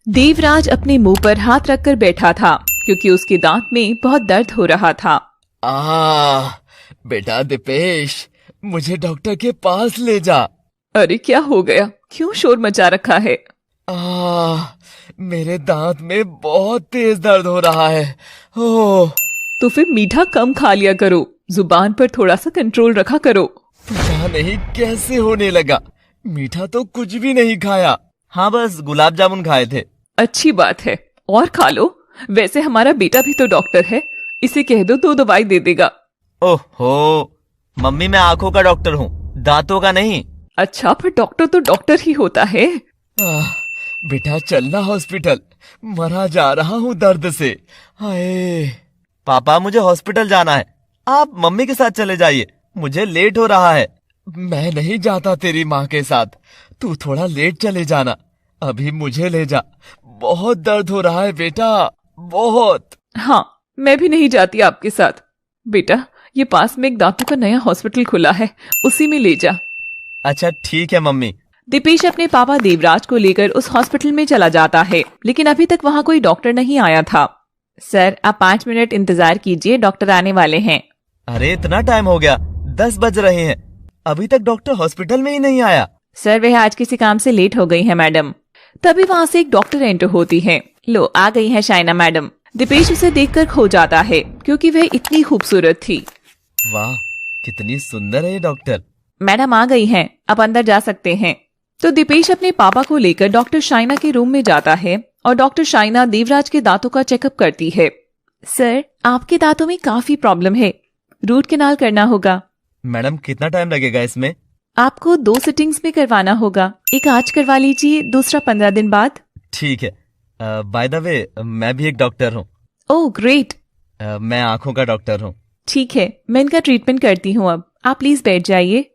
देवराज अपने मुंह पर हाथ रखकर बैठा था क्योंकि उसके दांत में बहुत दर्द हो रहा था। बेटा दीपेश, मुझे डॉक्टर के पास ले जा। अरे क्या हो गया, क्यों शोर मचा रखा है? मेरे दांत में बहुत तेज दर्द हो रहा है। ओह, तो फिर मीठा कम खा लिया करो, जुबान पर थोड़ा सा कंट्रोल रखा करो। पता नहीं कैसे होने लगा, मीठा तो कुछ भी नहीं खाया। हाँ, बस गुलाब जामुन खाए थे। अच्छी बात है, और खा लो। वैसे हमारा बेटा भी तो डॉक्टर है, इसे कह दो तो दवाई दे देगा। ओहो मम्मी, मैं आंखों का डॉक्टर हूँ, दांतों का नहीं। अच्छा, पर डॉक्टर तो डॉक्टर ही होता है। बेटा चलना हॉस्पिटल, मरा जा रहा हूँ दर्द से। हाय पापा, मुझे हॉस्पिटल जाना है, आप मम्मी के साथ चले जाइए, मुझे लेट हो रहा है। मैं नहीं जाता तेरी माँ के साथ, तू थोड़ा लेट चले जाना, अभी मुझे ले जा, बहुत दर्द हो रहा है बेटा, बहुत। हाँ, मैं भी नहीं जाती आपके साथ। बेटा, ये पास में एक दांतों का नया हॉस्पिटल खुला है, उसी में ले जा। अच्छा ठीक है मम्मी। दीपेश अपने पापा देवराज को लेकर उस हॉस्पिटल में चला जाता है, लेकिन अभी तक वहाँ कोई डॉक्टर नहीं आया था। सर, आप 5 मिनट इंतजार कीजिए, डॉक्टर आने वाले हैं। अरे इतना टाइम हो गया, 10 बज रहे हैं, अभी तक डॉक्टर हॉस्पिटल में ही नहीं आया। सर, वह आज किसी काम से लेट हो गई है मैडम। तभी वहाँ से एक डॉक्टर एंटर होती है। लो, आ गई है शाइना मैडम। दीपेश उसे देखकर खो जाता है क्योंकि वह इतनी खूबसूरत थी। वाह, कितनी सुंदर है ये डॉक्टर। मैडम आ गई हैं, आप अंदर जा सकते हैं। तो दीपेश अपने पापा को लेकर डॉक्टर शाइना के रूम में जाता है और डॉक्टर शाइना देवराज के दांतों का चेकअप करती है। सर, आपके दांतों में काफी प्रॉब्लम है, रूट कैनाल करना होगा। मैडम कितना टाइम लगेगा इसमें? आपको 2 सिटिंग्स में करवाना होगा, एक आज करवा लीजिए, दूसरा 15 दिन बाद। ठीक है। बाय द वे, मैं भी एक डॉक्टर हूँ। Oh great. मैं आंखों का डॉक्टर हूँ। ठीक है, मैं इनका ट्रीटमेंट करती हूँ। अब आप प्लीज बैठ जाइए।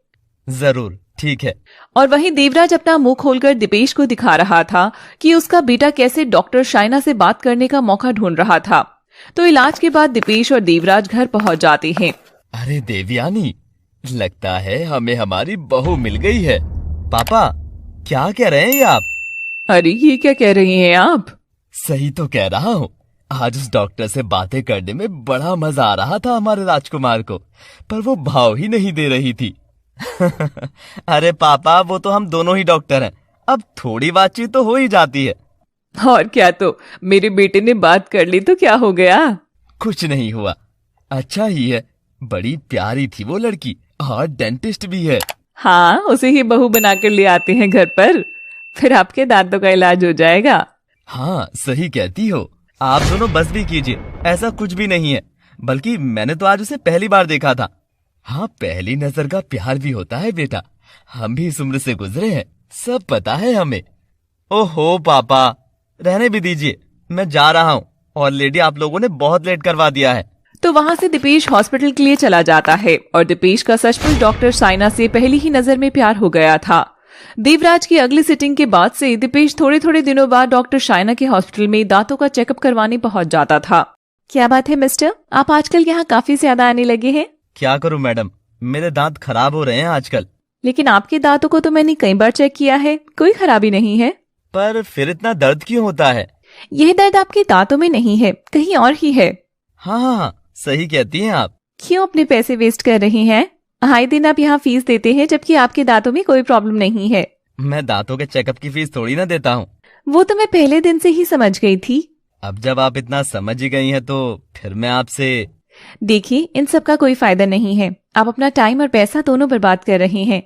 जरूर, ठीक है। और वहीं देवराज अपना मुंह खोलकर दीपेश को दिखा रहा था कि उसका बेटा कैसे डॉक्टर शाइना से बात करने का मौका ढूंढ रहा था। तो इलाज के बाद दीपेश और देवराज घर पहुंच जाते हैं। अरे देवयानी, लगता है हमें हमारी बहू मिल गई है। पापा, क्या कह रहे हैं ये आप? अरे ये क्या कह रही हैं आप? सही तो कह रहा हूँ, आज उस डॉक्टर से बातें करने में बड़ा मजा आ रहा था हमारे राजकुमार को, पर वो भाव ही नहीं दे रही थी। अरे पापा, वो तो हम दोनों ही डॉक्टर हैं, अब थोड़ी बातचीत तो हो ही जाती है। और क्या, तो मेरे बेटे ने बात कर ली तो क्या हो गया? कुछ नहीं हुआ, अच्छा ही है, बड़ी प्यारी थी वो लड़की, और डेंटिस्ट भी है। हाँ, उसे ही बहू बनाकर ले आते हैं घर पर, फिर आपके दांतों का इलाज हो जाएगा। हाँ सही कहती हो, आप दोनों बस भी कीजिए, ऐसा कुछ भी नहीं है, बल्कि मैंने तो आज उसे पहली बार देखा था। हाँ, पहली नजर का प्यार भी होता है बेटा, हम भी इस उम्र से गुजरे हैं, सब पता है हमें। ओहो पापा, रहने भी दीजिए, मैं जा रहा हूँ, ऑलरेडी आप लोगों ने बहुत लेट करवा दिया है। तो वहाँ से दीपेश हॉस्पिटल के लिए चला जाता है और दीपेश का सचमुच डॉक्टर शाइना से पहली ही नजर में प्यार हो गया था। देवराज की अगली सिटिंग के बाद से दीपेश थोड़े थोड़े दिनों बाद डॉक्टर शाइना के हॉस्पिटल में दांतों का चेकअप करवाने पहुंच जाता था। क्या बात है मिस्टर, आप आजकल यहाँ काफी ज्यादा आने लगे हैं? क्या करूं मैडम, मेरे दांत खराब हो रहे हैं आजकल। लेकिन आपके दांतों को तो मैंने कई बार चेक किया है, कोई खराबी नहीं है। पर फिर इतना दर्द क्यों होता है? यह दर्द आपके दांतों में नहीं है, कहीं और ही है। हाँ हाँ हाँ, सही कहती हैं आप। क्यों अपने पैसे वेस्ट कर रही हैं? आए दिन आप यहाँ फीस देते हैं, जबकि आपके दांतों में कोई प्रॉब्लम नहीं है। मैं दांतों के चेकअप की फीस थोड़ी ना देता हूँ। वो तो मैं पहले दिन से ही समझ गई थी। अब जब आप इतना समझ ही गई हैं तो फिर मैं आपसे। देखिए, इन सब का कोई फायदा नहीं है, आप अपना टाइम और पैसा दोनों बर्बाद कर रहे हैं।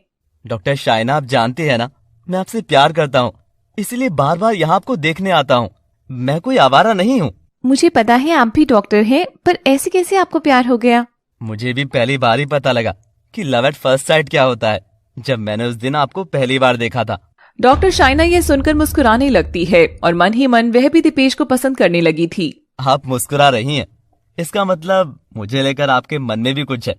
डॉक्टर शाइना, आप जानते हैं ना, मैं आपसे प्यार करता हूँ, इसलिए बार बार यहाँ आपको देखने आता हूँ, मैं कोई आवारा नहीं हूँ। मुझे पता है आप भी डॉक्टर हैं, पर ऐसे कैसे आपको प्यार हो गया? मुझे भी पहली बार ही पता लगा कि लव एट फर्स्ट साइट क्या होता है, जब मैंने उस दिन आपको पहली बार देखा था। डॉक्टर शाइना ये सुनकर मुस्कुराने लगती है और मन ही मन वह भी दीपेश को पसंद करने लगी थी। आप मुस्कुरा रही हैं, इसका मतलब मुझे लेकर आपके मन में भी कुछ है,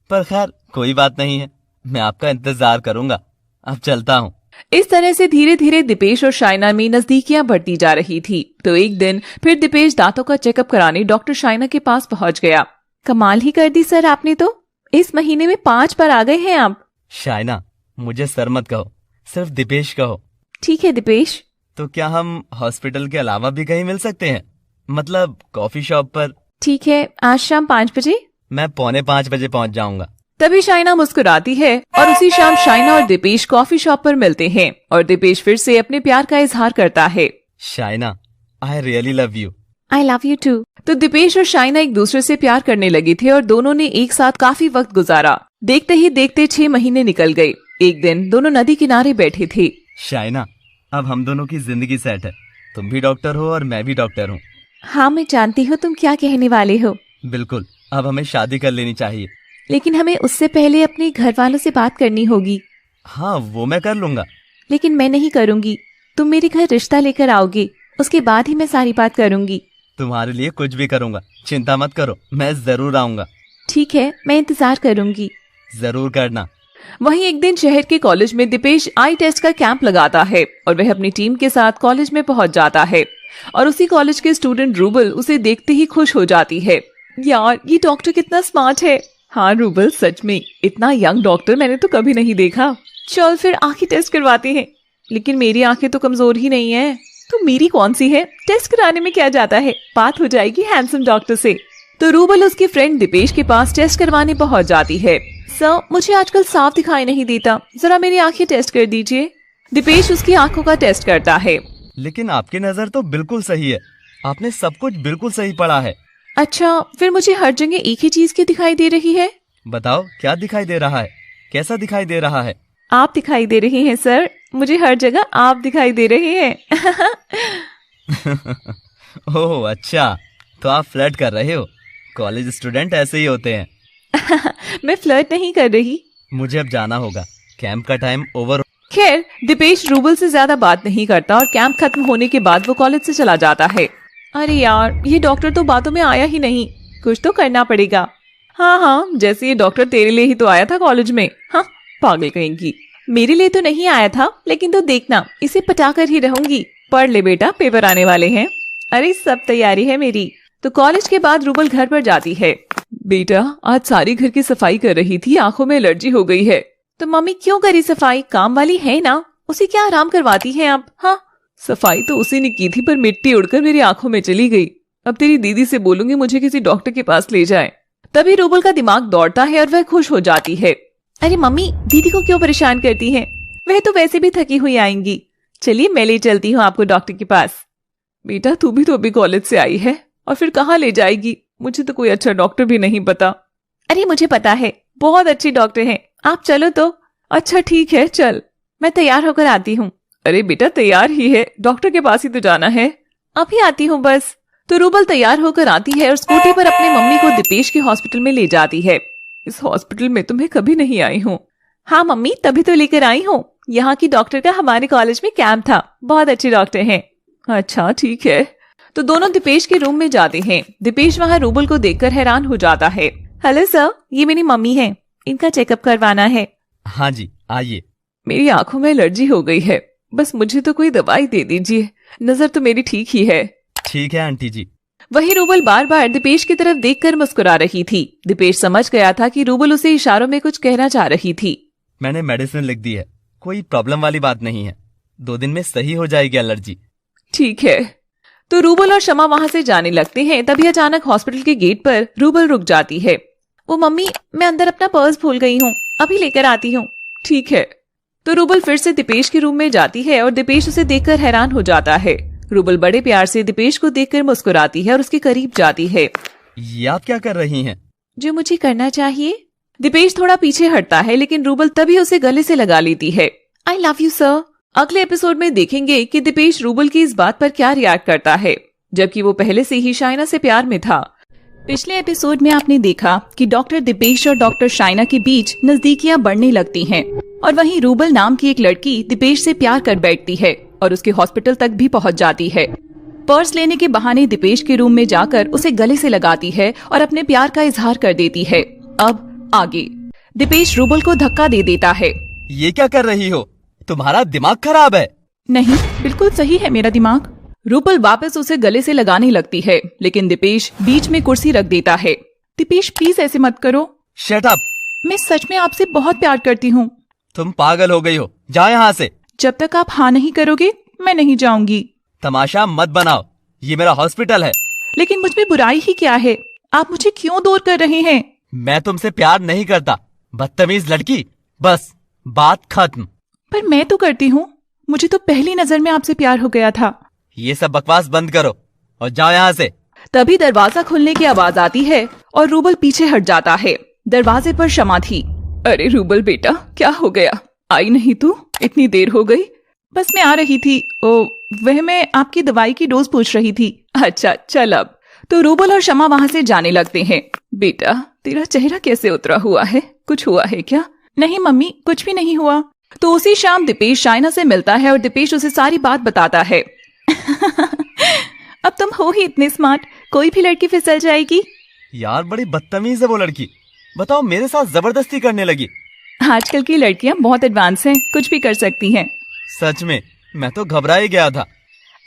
पर खैर कोई बात नहीं है, मैं आपका इंतजार करूंगा, अब चलता हूँ। इस तरह से धीरे धीरे दीपेश और शाइना में नजदीकियां बढ़ती जा रही थी। तो एक दिन फिर दीपेश दांतों का चेकअप कराने डॉक्टर शाइना के पास पहुंच गया। कमाल ही कर दी सर आपने तो, इस महीने में 5 बार आ गए हैं आप। शाइना, मुझे सर मत कहो, सिर्फ दीपेश कहो। ठीक है दीपेश। तो क्या हम हॉस्पिटल के अलावा भी कहीं मिल सकते हैं? मतलब कॉफी शॉप पर? ठीक है, आज शाम 5 बजे। मैं 4:45 पहुंच जाऊंगा। तभी शाइना मुस्कुराती है और उसी शाम शाइना और दीपेश कॉफी शॉप पर मिलते हैं और दीपेश फिर से अपने प्यार का इजहार करता है। Shaina, I really love you. I love you too. तो दीपेश और शाइना एक दूसरे से प्यार करने लगे थे और दोनों ने एक साथ काफी वक्त गुजारा। देखते ही देखते 6 महीने निकल गए। एक दिन दोनों नदी किनारे बैठे थे। शाइना, अब हम दोनों की जिंदगी सेट है। तुम भी डॉक्टर हो और मैं भी डॉक्टर हूँ। हाँ, मैं जानती हूँ तुम क्या कहने वाले हो। बिल्कुल, अब हमें शादी कर लेनी चाहिए। लेकिन हमें उससे पहले अपने घर वालों से बात करनी होगी। हाँ, वो मैं कर लूंगा। लेकिन मैं नहीं करूँगी। तुम मेरे घर रिश्ता लेकर आओगे, उसके बाद ही मैं सारी बात करूँगी। तुम्हारे लिए कुछ भी करूंगा, चिंता मत करो, मैं जरूर आऊंगा। ठीक है, मैं इंतजार करूँगी। जरूर करना। वहीं एक दिन शहर के कॉलेज में दीपेश आई टेस्ट का कैंप लगाता है और वह अपनी टीम के साथ कॉलेज में पहुंच जाता है और उसी कॉलेज के स्टूडेंट रूबल उसे देखते ही खुश हो जाती है। यार, ये डॉक्टर कितना स्मार्ट है। हाँ रूबल, सच में इतना यंग डॉक्टर मैंने तो कभी नहीं देखा। चल फिर आंखें टेस्ट करवाते हैं। लेकिन मेरी आंखें तो कमजोर ही नहीं है। तो मेरी कौन सी है? टेस्ट कराने में क्या जाता है, बात हो जाएगी हैंडसम डॉक्टर से। तो रूबल उसके फ्रेंड दीपेश के पास टेस्ट करवाने पहुंच जाती है। सर, मुझे आजकल साफ दिखाई नहीं देता, जरा मेरी आंखें टेस्ट कर दीजिए। दीपेश उसकी आंखों का टेस्ट करता है। लेकिन आपकी नजर तो बिल्कुल सही है, आपने सब कुछ बिल्कुल सही पढ़ा है। अच्छा, फिर मुझे हर जगह एक ही चीज क्यों दिखाई दे रही है? बताओ, क्या दिखाई दे रहा है? कैसा दिखाई दे रहा है? आप दिखाई दे रहे हैं सर, मुझे हर जगह आप दिखाई दे रहे हैं। ओह अच्छा, तो आप फ्लर्ट कर रहे हो। कॉलेज स्टूडेंट ऐसे ही होते हैं। मैं फ्लर्ट नहीं कर रही। मुझे अब जाना होगा, कैंप का टाइम ओवर। खैर, दीपेश रूबल से ज्यादा बात नहीं करता और कैंप खत्म होने के बाद वो कॉलेज से चला जाता है। अरे यार, ये डॉक्टर तो बातों में आया ही नहीं, कुछ तो करना पड़ेगा। हाँ, जैसे ये डॉक्टर तेरे लिए ही तो आया था कॉलेज में। हाँ, पागल कहेंगी। मेरे लिए तो नहीं आया था, लेकिन तो देखना, इसे पटाकर ही रहूंगी। पढ़ ले बेटा, पेपर आने वाले हैं। अरे सब तैयारी है मेरी। तो कॉलेज के बाद रूबल घर पर जाती है। बेटा, आज सारी घर की सफाई कर रही थी, आंखों में एलर्जी हो गई है। तो मम्मी क्यों करी सफाई? काम वाली है ना, उसे क्या आराम करवाती हैं आप? हाँ, सफाई तो उसी ने की थी, पर मिट्टी उड़कर मेरी आंखों में चली गई। अब तेरी दीदी से बोलूंगी मुझे किसी डॉक्टर के पास ले जाए। तभी रूबल का दिमाग दौड़ता है और वह खुश हो जाती है। अरे मम्मी, दीदी को क्यों परेशान करती हैं? वह तो वैसे भी थकी हुई आएंगी। चलिए मैं ले चलती हूँ आपको डॉक्टर के पास। बेटा, तू भी तो अभी कॉलेज से आई है, और फिर कहाँ ले जाएगी? मुझे तो कोई अच्छा डॉक्टर भी नहीं पता। अरे मुझे पता है, बहुत अच्छे डॉक्टर हैं, आप चलो तो। अच्छा ठीक है, चल, मैं तैयार होकर आती हूँ। अरे बेटा, तैयार ही है, डॉक्टर के पास ही तो जाना है। अभी आती हूँ बस। तो रूबल तैयार होकर आती है और स्कूटी पर अपनी मम्मी को दीपेश के हॉस्पिटल में ले जाती है। इस हॉस्पिटल में तो मैं कभी नहीं आई हूँ। हाँ मम्मी, तभी तो लेकर आई हूँ। यहाँ की डॉक्टर का हमारे कॉलेज में कैंप था, बहुत अच्छे डॉक्टर हैं। अच्छा ठीक है। तो दोनों दीपेश के रूम में जाते हैं। दीपेश वहाँ रूबल को देखकर हैरान हो जाता है। हेलो सर, ये मेरी मम्मी है, इनका चेकअप करवाना है। हाँ जी, आइए। मेरी आंखों में एलर्जी हो गई है, बस मुझे तो कोई दवाई दे दीजिए, नजर तो मेरी ठीक ही है। ठीक है आंटी जी। वही रूबल बार बार दीपेश की तरफ देखकर मुस्कुरा रही थी। दीपेश समझ गया था कि रूबल उसे इशारों में कुछ कहना चाह रही थी। मैंने मेडिसिन लिख दी है, कोई प्रॉब्लम वाली बात नहीं है, 2 दिन में सही हो जाएगी एलर्जी। ठीक है। तो रूबल और शमा वहाँ से जाने लगते हैं। तभी अचानक हॉस्पिटल के गेट पर रूबल रुक जाती है। वो मम्मी, मैं अंदर अपना पर्स भूल गई हूँ, अभी लेकर आती हूँ। ठीक है। तो रूबल फिर से दीपेश के रूम में जाती है और दीपेश उसे देखकर हैरान हो जाता है। रूबल बड़े प्यार से दीपेश को देखकर मुस्कुराती है और उसके करीब जाती है। ये आप क्या कर रही हैं? जो मुझे करना चाहिए। दीपेश थोड़ा पीछे हटता है, लेकिन रूबल तभी उसे गले से लगा लेती है। आई लव यू सर। अगले एपिसोड में देखेंगे कि दीपेश रूबल की इस बात पर क्या रिएक्ट करता है, जबकि वो पहले से ही शाइना से प्यार में था। पिछले एपिसोड में आपने देखा कि डॉक्टर दीपेश और डॉक्टर शाइना के बीच नजदीकियां बढ़ने लगती हैं, और वहीं रूबल नाम की एक लड़की दीपेश से प्यार कर बैठती है और उसके हॉस्पिटल तक भी पहुंच जाती है। पर्स लेने के बहाने दीपेश के रूम में जाकर उसे गले से लगाती है और अपने प्यार का इजहार कर देती है। अब आगे दीपेश रूबल को धक्का दे देता है। ये क्या कर रही हो? तुम्हारा दिमाग खराब है? नहीं, बिल्कुल सही है मेरा दिमाग। रूबल वापस उसे गले से लगाने लगती है, लेकिन दीपेश बीच में कुर्सी रख देता है। दीपेश प्लीज ऐसे मत करो। Shut up. मैं सच में आपसे बहुत प्यार करती हूँ। तुम पागल हो गई हो, जाओ यहाँ से। जब तक आप हाँ नहीं करोगे मैं नहीं जाऊंगी। तमाशा मत बनाओ, ये मेरा हॉस्पिटल है। लेकिन मुझ में बुराई ही क्या है? आप मुझे क्यों दूर कर रहे हैं? मैं तुमसे प्यार नहीं करता, बदतमीज लड़की। बस बात खत्म। पर मैं तो करती हूँ। मुझे तो पहली नजर में आपसे प्यार हो गया था। ये सब बकवास बंद करो और जाओ यहाँ से। तभी दरवाजा खुलने की आवाज आती है और रूबल पीछे हट जाता है। दरवाजे पर शमा थी। अरे रूबल बेटा, क्या हो गया? आई नहीं तू? इतनी देर हो गई। बस मैं आ रही थी। ओ, वह मैं आपकी दवाई की डोज पूछ रही थी। अच्छा चल अब। तो रूबल और शमा वहाँ से जाने लगते हैं। बेटा, तेरा चेहरा कैसे उतरा हुआ है? कुछ हुआ है क्या? नहीं मम्मी, कुछ भी नहीं हुआ। तो उसी शाम दीपेश शाइना से मिलता है और दीपेश उसे सारी बात बताता है। अब तुम हो ही इतने स्मार्ट, कोई भी लड़की फिसल जाएगी। यार बड़ी बदतमीज है वो लड़की। बताओ, मेरे साथ जबरदस्ती करने लगी। आजकल की लड़कियां बहुत एडवांस हैं, कुछ भी कर सकती हैं। सच में, मैं तो घबरा ही गया था।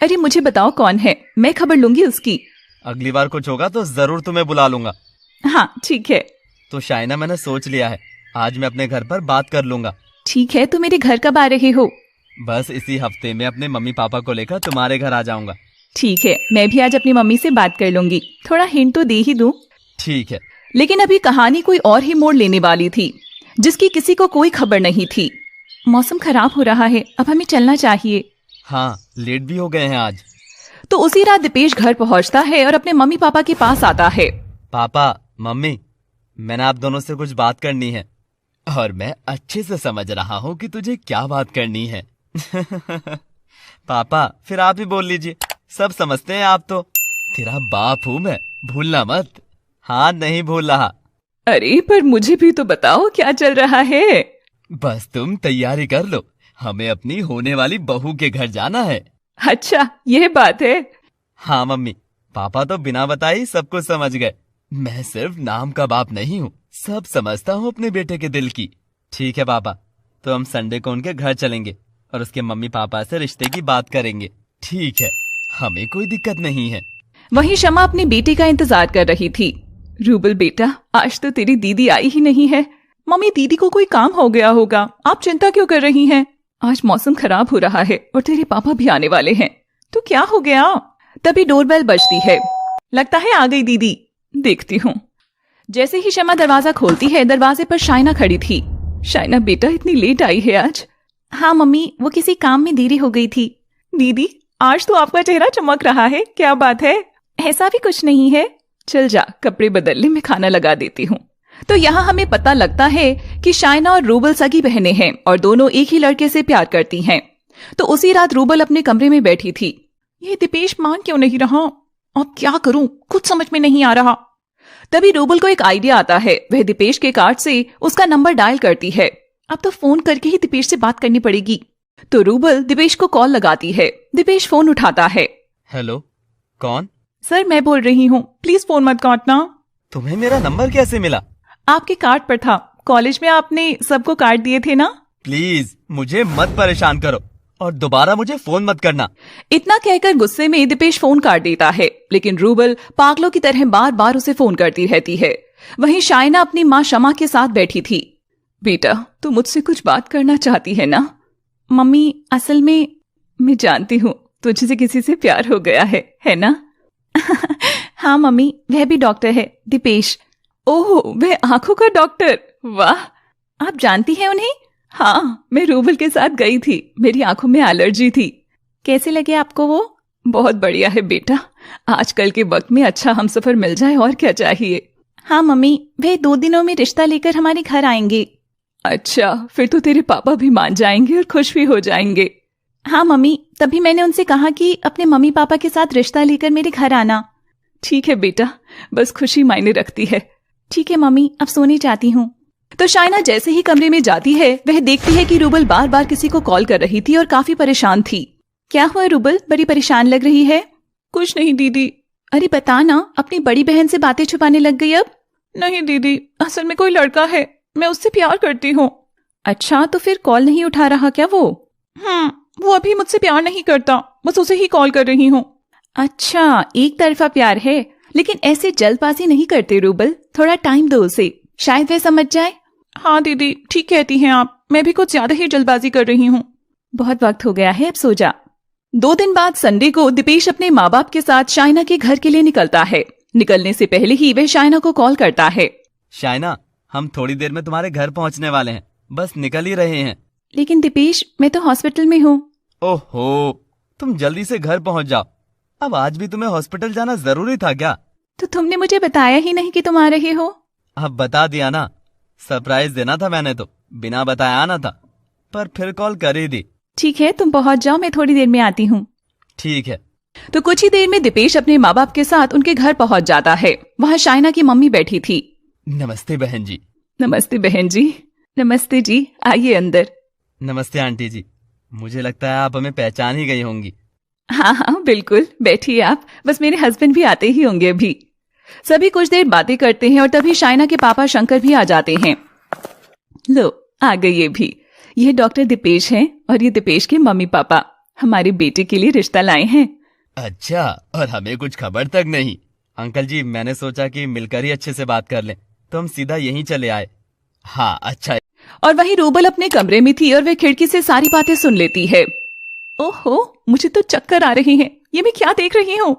अरे मुझे बताओ कौन है, मैं खबर लूंगी उसकी। अगली बार कुछ होगा तो जरूर तुम्हें बुला लूंगा। हाँ ठीक है। तो शाइना, मैंने सोच लिया है, आज मैं अपने घर पर बात कर लूंगा। ठीक है, तो मेरे घर कब आ रहे हो? बस इसी हफ्ते में अपने मम्मी पापा को लेकर तुम्हारे घर आ जाऊंगा। ठीक है, मैं भी आज अपनी मम्मी से बात कर लूंगी। थोड़ा हिंट तो दे ही दूं। ठीक है। लेकिन अभी कहानी कोई और ही मोड़ लेने वाली थी, जिसकी किसी को कोई खबर नहीं थी। मौसम खराब हो रहा है, अब हमें चलना चाहिए। हाँ, लेट भी हो गए हैं आज। तो उसी रात दीपेश घर पहुंचता है और अपने मम्मी पापा के पास आता है। पापा, मम्मी, मैंने आप दोनों से कुछ बात करनी है और मैं अच्छे से समझ रहा हूँ कि तुझे क्या बात करनी है। पापा, फिर आप ही बोल लीजिए, सब समझते हैं आप तो। तेरा बाप हूँ मैं, भूलना मत। हाँ, नहीं भूल रहा। अरे पर मुझे भी तो बताओ क्या चल रहा है। बस तुम तैयारी कर लो, हमें अपनी होने वाली बहू के घर जाना है। अच्छा, यह बात है। हाँ मम्मी, पापा तो बिना बताए ही सब कुछ समझ गए। मैं सिर्फ नाम का बाप नहीं हूँ, सब समझता हूँ अपने बेटे के दिल की। ठीक है पापा, तो हम संडे को उनके घर चलेंगे और उसके मम्मी पापा से रिश्ते की बात करेंगे। ठीक है, हमें कोई दिक्कत नहीं है। वहीं शमा अपने बेटे का इंतजार कर रही थी। रूबल बेटा, आज तो तेरी दीदी आई ही नहीं है। मम्मी, दीदी को कोई काम हो गया होगा, आप चिंता क्यों कर रही हैं? आज मौसम खराब हो रहा है और तेरे पापा भी आने वाले हैं, तो क्या हो गया? तभी डोरबेल बजती है। लगता है आ गई दीदी, देखती हूँ। जैसे ही शमा दरवाजा खोलती है, दरवाजे पर शाइना खड़ी थी। शाइना बेटा, इतनी लेट आई है आज? हाँ मम्मी, वो किसी काम में देरी हो गई थी। दीदी, आज तो आपका चेहरा चमक रहा है, क्या बात है? ऐसा भी कुछ नहीं है। चल जा, कपड़े बदल ले, मैं खाना लगा देती हूँ। तो यहाँ हमें पता लगता है कि शाइना और रूबल सगी बहनें हैं और दोनों एक ही लड़के से प्यार करती हैं। तो उसी रात रूबल अपने कमरे में बैठी थी। ये दीपेश मान क्यों नहीं रहा? अब क्या करूं, कुछ समझ में नहीं आ रहा। तभी रूबल को एक आइडिया आता है। वह दीपेश के कार्ड से उसका नंबर डायल करती है। अब तो फोन करके ही दीपेश से बात करनी पड़ेगी। तो रूबल दीपेश को कॉल लगाती है। दीपेश फोन उठाता है। हेलो, कौन? सर, मैं बोल रही हूँ, प्लीज फोन मत काटना। तुम्हें मेरा नंबर कैसे मिला? आपके कार्ड पर था, कॉलेज में आपने सबको कार्ड दिए थे ना। प्लीज मुझे मत परेशान करो और दोबारा मुझे फोन मत करना। इतना कहकर गुस्से में दीपेश फोन काट देता है, लेकिन रूबल पागलों की तरह बार बार उसे फोन करती रहती है। वहीं शाइना अपनी माँ शमा के साथ बैठी थी। बेटा, तू मुझसे कुछ बात करना चाहती है ना? मम्मी, असल में मैं जानती हूँ तुझसे किसी से प्यार हो गया है ना? हाँ मम्मी, वह भी डॉक्टर है, दीपेश। ओह, वह आंखों का डॉक्टर, वाह, आप जानती हैं उन्हें? हाँ, मैं रूबल के साथ गई थी, मेरी आंखों में एलर्जी थी। कैसे लगे आपको वो? बहुत बढ़िया है बेटा, आजकल के वक्त में अच्छा हमसफर मिल जाए और क्या चाहिए। हाँ मम्मी, वे 2 दिनों में रिश्ता लेकर हमारे घर आएंगे। अच्छा, फिर तो तेरे पापा भी मान जाएंगे और खुश भी हो जाएंगे। हाँ मम्मी, तभी मैंने उनसे कहा कि अपने मम्मी पापा के साथ रिश्ता लेकर मेरे घर आना। ठीक है बेटा, बस खुशी मायने रखती है। ठीक है मम्मी, अब सोने जाती हूँ। तो शाइना जैसे ही कमरे में जाती है, वह देखती है कि रूबल बार बार किसी को कॉल कर रही थी और काफी परेशान थी। क्या हुआ रूबल, बड़ी परेशान लग रही है? कुछ नहीं दीदी। अरे बता ना, अपनी बड़ी बहन से बातें छुपाने लग गई अब? नहीं दीदी, असल में कोई लड़का है, मैं उससे प्यार करती हूँ। अच्छा, तो फिर कॉल नहीं उठा रहा क्या वो? वो अभी मुझसे प्यार नहीं करता, बस उसे ही कॉल कर रही हूँ। अच्छा, एक तरफा प्यार है, लेकिन ऐसे जल्दबाजी नहीं करते रूबल, थोड़ा टाइम दो उसे, शायद वह समझ जाए। हाँ दीदी, ठीक कहती हैं आप, मैं भी कुछ ज्यादा ही जल्दबाजी कर रही हूँ। बहुत वक्त हो गया है, अब सो जा। 2 दिन बाद संडे को दीपेश अपने माँ बाप के साथ शाइना के घर के लिए निकलता है। निकलने से पहले ही वह शाइना को कॉल करता है। शाइना, हम थोड़ी देर में तुम्हारे घर पहुंचने वाले हैं, बस निकल ही रहे हैं। लेकिन दीपेश, मैं तो हॉस्पिटल में हूँ। ओहो, तुम जल्दी से घर पहुंच जाओ। अब आज भी तुम्हें हॉस्पिटल जाना जरूरी था क्या? तो तुमने मुझे बताया ही नहीं कि तुम आ रहे हो। अब बता दिया ना, सरप्राइज देना था मैंने तो, बिना बताया आना था, पर फिर कॉल कर ही दी। ठीक है, तुम पहुंच जाओ, मैं थोड़ी देर में आती हूँ। ठीक है। तो कुछ ही देर में दीपेश अपने माँ बाप के साथ उनके घर पहुंच जाता है। वहाँ शाइना की मम्मी बैठी थी। नमस्ते बहन जी। नमस्ते बहन जी। नमस्ते जी, आइए अंदर। नमस्ते आंटी जी, मुझे लगता है आप हमें पहचान ही गई होंगी। हाँ, बिल्कुल, बैठिए आप, बस मेरे हस्बैंड भी आते ही होंगे अभी। सभी कुछ देर बातें करते हैं और तभी शाइना के पापा शंकर भी आ जाते हैं। लो, आ गए ये भी। ये डॉक्टर दीपेश हैं और ये दीपेश के मम्मी पापा हमारे बेटे के लिए रिश्ता लाए हैं। अच्छा, और हमें कुछ खबर तक नहीं। अंकल जी, मैंने सोचा कि मिलकर ही अच्छे से बात कर लें, तो हम सीधा यहीं चले आए। हाँ, अच्छा। और वहीं रूबल अपने कमरे में थी और वह खिड़की से सारी बातें सुन लेती है। ओहो, मुझे तो चक्कर आ रहे हैं, ये मैं क्या देख रही हूँ।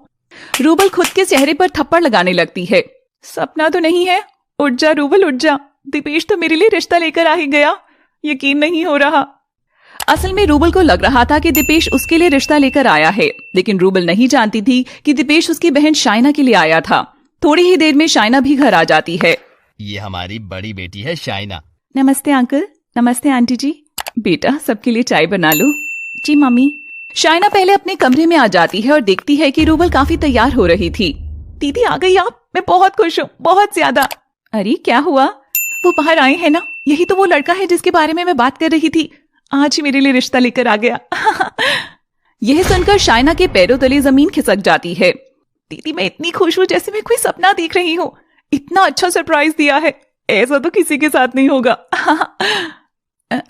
रूबल खुद के चेहरे पर थप्पड़ लगाने लगती है। सपना तो नहीं है? उठ जा रूबल, उठ जा। दीपेश तो मेरे लिए रिश्ता लेकर आ ही गया, यकीन नहीं हो रहा। असल में रूबल को लग रहा था कि दीपेश उसके लिए रिश्ता लेकर आया है, लेकिन रूबल नहीं जानती थी कि दीपेश उसकी बहन शाइना के लिए आया था। थोड़ी ही देर में शाइना भी घर आ जाती है। ये हमारी बड़ी बेटी है शाइना। नमस्ते अंकल। नमस्ते आंटी जी। बेटा, सबके लिए चाय बना लो। जी मम्मी। शाइना पहले अपने कमरे में आ जाती है और देखती है कि रूबल काफी तैयार हो रही थी। दीदी आ गई आप, मैं बहुत खुश हूँ, बहुत ज्यादा। अरे क्या हुआ? वो बाहर आए हैं ना, यही तो वो लड़का है जिसके बारे में मैं बात कर रही थी, आज ही मेरे लिए रिश्ता लेकर आ गया। यह सुनकर शाइना के पैरों तले जमीन खिसक जाती है। दीदी, मैं इतनी खुश हूँ जैसे मैं कोई सपना देख रही हूँ। इतना अच्छा सरप्राइज दिया है, ऐसा तो किसी के साथ नहीं होगा।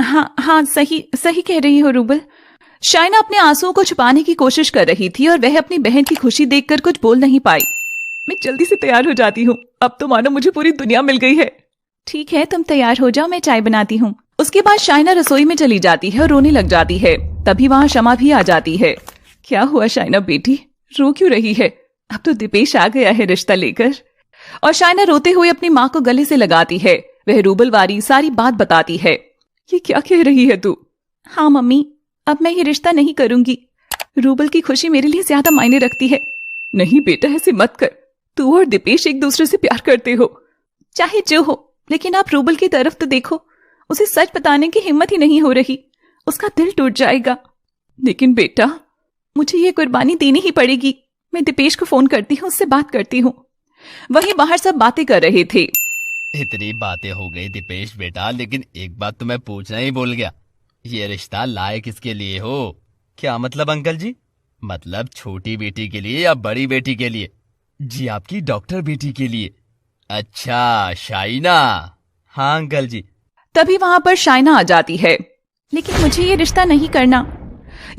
हाँ, सही कह रही हो रूबल। शाइना अपने आंसुओं को छुपाने की कोशिश कर रही थी और वह अपनी बहन की खुशी देखकर कुछ बोल नहीं पाई। मैं जल्दी से तैयार हो जाती हूँ, अब तो मानो मुझे पूरी दुनिया मिल गई है। ठीक है, तुम तैयार हो जाओ, मैं चाय बनाती हूँ। उसके बाद शाइना रसोई में चली जाती है और रोने लग जाती है। तभी वहाँ शमा भी आ जाती है। क्या हुआ शाइना बेटी, रो क्यों रही है? अब तो दीपेश आ गया है रिश्ता लेकर। और शाइना रोते हुए अपनी माँ को गले से लगाती है। वह रूबल वारी सारी बात बताती है। ये क्या कह रही है तू? हाँ मम्मी, अब मैं ये रिश्ता नहीं करूंगी। रूबल की खुशी मेरे लिए ज्यादा मायने रखती है। नहीं बेटा, ऐसे मत कर। तू और दीपेश एक दूसरे से प्यार करते हो, चाहे जो हो, लेकिन आप रूबल की तरफ तो देखो। उसे सच बताने की हिम्मत ही नहीं हो रही, उसका दिल टूट जाएगा। लेकिन बेटा, मुझे ये कुर्बानी देनी ही पड़ेगी। मैं दीपेश को फोन करती हूँ, उससे बात करती हूँ। वहीं बाहर सब बातें कर रहे थे। इतनी बातें हो गई दीपेश बेटा, लेकिन एक बात तो मैं पूछना ही भूल गया, ये रिश्ता लाए किसके लिए हो? क्या मतलब अंकल जी? मतलब छोटी बेटी के लिए या बड़ी बेटी के लिए? जी, आपकी डॉक्टर बेटी के लिए। अच्छा, शाइना। हाँ अंकल जी। तभी वहां पर शाइना आ जाती है। लेकिन मुझे ये रिश्ता नहीं करना।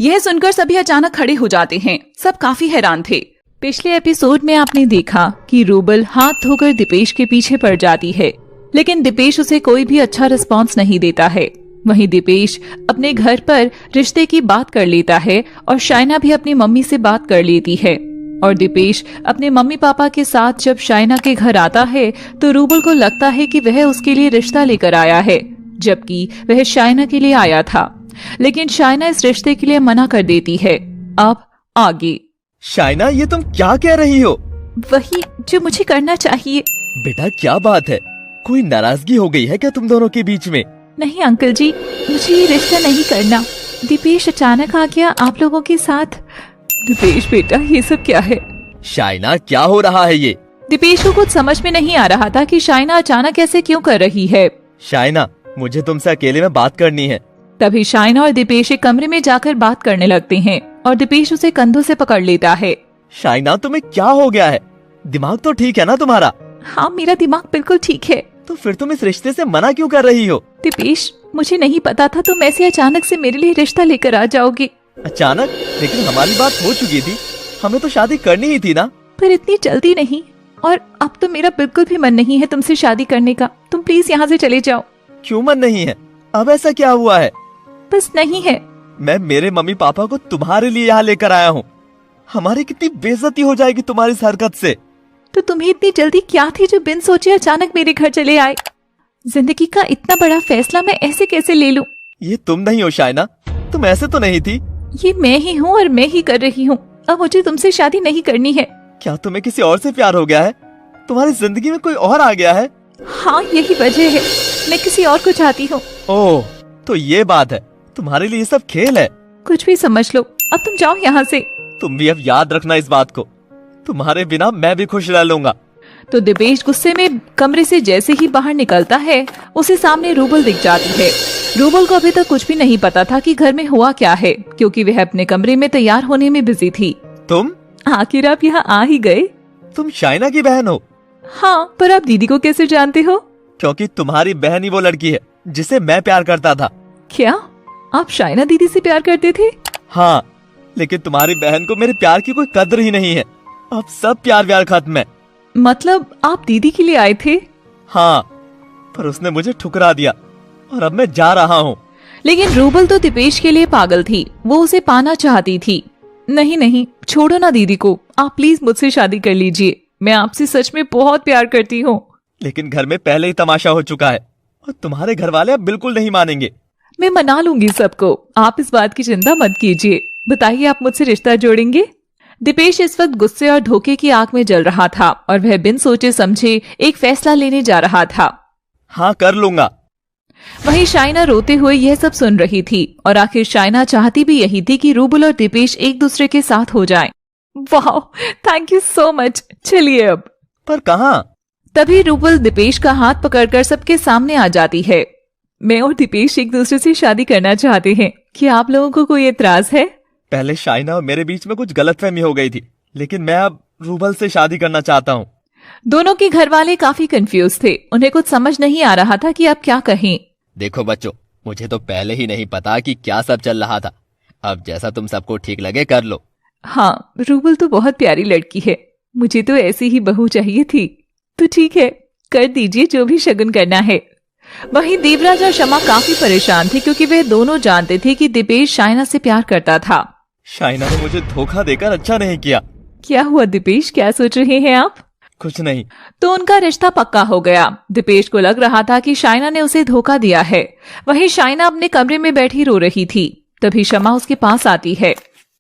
यह सुनकर सभी अचानक खड़े हो जाते हैं। सब काफी हैरान थे। पिछले एपिसोड में आपने देखा कि रूबल हाथ धोकर दीपेश के पीछे पड़ जाती है, लेकिन दीपेश उसे कोई भी अच्छा रिस्पॉन्स नहीं देता है। वहीं दीपेश अपने घर पर रिश्ते की बात कर लेता है और शाइना भी अपनी मम्मी से बात कर लेती है। और दीपेश अपने मम्मी पापा के साथ जब शाइना के घर आता है तो रूबल को लगता है कि वह उसके लिए रिश्ता लेकर आया है, जबकि वह शाइना के लिए आया था। लेकिन शाइना इस रिश्ते के लिए मना कर देती है। अब आगे। शाइना, ये तुम क्या कह रही हो? वही जो मुझे करना चाहिए। बेटा क्या बात है, कोई नाराजगी हो गई है क्या तुम दोनों के बीच में? नहीं अंकल जी, मुझे ये रिश्ता नहीं करना। दीपेश अचानक आ गया आप लोगों के साथ। दीपेश बेटा, ये सब क्या है? शाइना, क्या हो रहा है ये? दीपेश को कुछ समझ में नहीं आ रहा था कि शाइना अचानक ऐसे क्यों कर रही है। शाइना, मुझे तुमसे अकेले में बात करनी है। तभी शाइना और दीपेश एक कमरे में जाकर बात करने लगते हैं और दीपेश उसे कंधों से पकड़ लेता है। शाइना, तुम्हें क्या हो गया है? दिमाग तो ठीक है ना तुम्हारा? हाँ, मेरा दिमाग बिल्कुल ठीक है। तो फिर तुम इस रिश्ते से मना क्यों कर रही हो? दीपेश, मुझे नहीं पता था तुम ऐसे अचानक से मेरे लिए रिश्ता लेकर आ जाओगे। अचानक? लेकिन हमारी बात हो चुकी थी, हमें तो शादी करनी ही थी ना। पर इतनी जल्दी नहीं, और अब तो मेरा बिल्कुल भी मन नहीं है तुमसे शादी करने का। तुम प्लीज यहाँ से चले जाओ। क्यों मन नहीं है? अब ऐसा क्या हुआ है? बस नहीं है, मैं मेरे मम्मी पापा को तुम्हारे लिए यहाँ लेकर आया हूँ। हमारी कितनी बेइज्जती हो जाएगी तुम्हारी इस हरकत से। तो तुम्हें इतनी जल्दी क्या थी जो बिन सोचे अचानक मेरे घर चले आए? जिंदगी का इतना बड़ा फैसला मैं ऐसे कैसे ले लूं? ये तुम नहीं हो शाइना, तुम ऐसे तो नहीं थी। ये मैं ही हूँ और मैं ही कर रही हूँ। अब मुझे तुमसे शादी नहीं करनी है। क्या तुम्हें किसी और से प्यार हो गया है? तुम्हारी जिंदगी में कोई और आ गया है? हाँ, यही वजह है, मैं किसी और को चाहती हूँ। ओह, तो ये बात है। तुम्हारे लिए ये सब खेल है। कुछ भी समझ लो, अब तुम जाओ यहाँ से। तुम भी अब याद रखना इस बात को, तुम्हारे बिना मैं भी खुश रह लूंगा। तो दिपेश गुस्से में कमरे से जैसे ही बाहर निकलता है, उसे सामने रूबल दिख जाती है। रूबल को अभी तक कुछ भी नहीं पता था कि घर में हुआ क्या है, क्योंकि वह अपने कमरे में तैयार होने में बिजी थी। तुम? आखिर आप यहाँ आ ही गए। तुम शाइना की बहन हो? हाँ, पर आप दीदी को कैसे जानते हो? क्योंकि तुम्हारी बहन ही वो लड़की है जिसे मैं प्यार करता था। क्या आप शाइना दीदी से प्यार करते थे? हाँ, लेकिन तुम्हारी बहन को मेरे प्यार की कोई कदर ही नहीं है। अब सब प्यार व्यार खत्म है। मतलब आप दीदी के लिए आए थे? हाँ, पर उसने मुझे ठुकरा दिया और अब मैं जा रहा हूँ। लेकिन रूबल तो दिपेश के लिए पागल थी, वो उसे पाना चाहती थी। नहीं नहीं, छोड़ो ना दीदी को, आप प्लीज मुझसे शादी कर लीजिए। मैं आपसे सच में बहुत प्यार करती हूँ। लेकिन घर में पहले ही तमाशा हो चुका है और तुम्हारे घर वाले अब बिल्कुल नहीं मानेंगे। मैं मना लूंगी सबको, आप इस बात की चिंता मत कीजिए। बताइए, आप मुझसे रिश्ता जोड़ेंगे? दिपेश इस वक्त गुस्से और धोखे की आग में जल रहा था और वह बिन सोचे समझे एक फैसला लेने जा रहा था। हाँ, कर लूंगा। वहीं शाइना रोते हुए यह सब सुन रही थी और आखिर शाइना चाहती भी यही थी कि रूबल और दिपेश एक दूसरे के साथ हो जाएं। वाह, थैंक यू सो मच। चलिए अब। पर कहाँ? तभी रूबल दिपेश का हाथ पकड़कर सबके सामने आ जाती है। मैं और दिपेश एक दूसरे से शादी करना चाहते हैं। क्या आप लोगों को कोई एतराज है? पहले शाइना और मेरे बीच में कुछ गलतफहमी हो गई थी, लेकिन मैं अब रूबल से शादी करना चाहता हूँ। दोनों के घर वाले काफी कंफ्यूज थे। उन्हें कुछ समझ नहीं आ रहा था कि अब क्या कहें। देखो बच्चों, मुझे तो पहले ही नहीं पता कि क्या सब चल रहा था। अब जैसा तुम सबको ठीक लगे कर लो। हाँ, रूबल तो बहुत प्यारी लड़की है। मुझे तो ऐसी ही बहू चाहिए थी। तो ठीक है, कर दीजिए जो भी शगुन करना है। वहीं देवराज और शमा काफी परेशान थे, क्योंकि वे दोनों जानते थे कि दिपेश शाइना से प्यार करता था। शाइना ने मुझे धोखा देकर अच्छा नहीं किया। क्या हुआ दिपेश, क्या सोच रहे हैं आप? कुछ नहीं। तो उनका रिश्ता पक्का हो गया। दिपेश को लग रहा था कि शाइना ने उसे धोखा दिया है। वहीं शाइना अपने कमरे में बैठी रो रही थी। तभी शमा उसके पास आती है।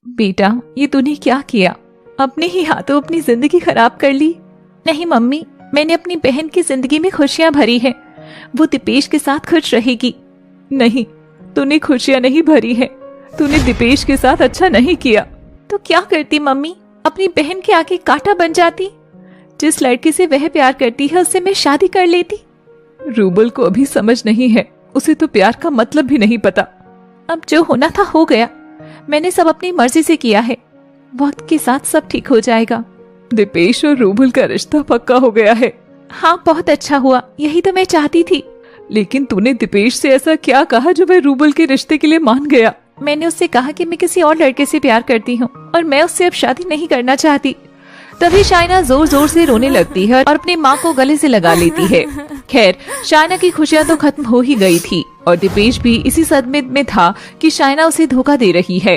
बेटा, ये तूने क्या किया? अपने ही हाथों अपनी जिंदगी खराब कर ली। नहीं मम्मी, मैंने अपनी बहन की जिंदगी में खुशियां भरी है। वो दिपेश के साथ खुश रहेगी। नहीं, तूने खुशियां नहीं भरी है। तूने दिपेश के साथ अच्छा नहीं किया। तो क्या करती मम्मी? अपनी बहन के आगे कांटा बन जाती। जिस लड़के से वह प्यार करती है उससे मैं शादी कर लेती। रूबल को अभी समझ नहीं है, उसे तो प्यार का मतलब भी नहीं पता। अब जो होना था हो गया। मैंने सब अपनी मर्जी से किया है। वक्त के साथ सब ठीक हो जाएगा। दिपेश और रूबल का रिश्ता पक्का हो गया है। हाँ, बहुत अच्छा हुआ, यही तो मैं चाहती थी। लेकिन तूने दिपेश से ऐसा क्या कहा जो वह रूबल के रिश्ते के लिए मान गया? मैंने उससे कहा कि मैं किसी और लड़के से प्यार करती हूँ और मैं उससे अब शादी नहीं करना चाहती। तभी शाइना जोर जोर से रोने लगती है और अपनी माँ को गले से लगा लेती है। खैर, शाइना की खुशियाँ तो खत्म हो ही गई थी और दिपेश भी इसी सदमे में था कि शाइना उसे धोखा दे रही है।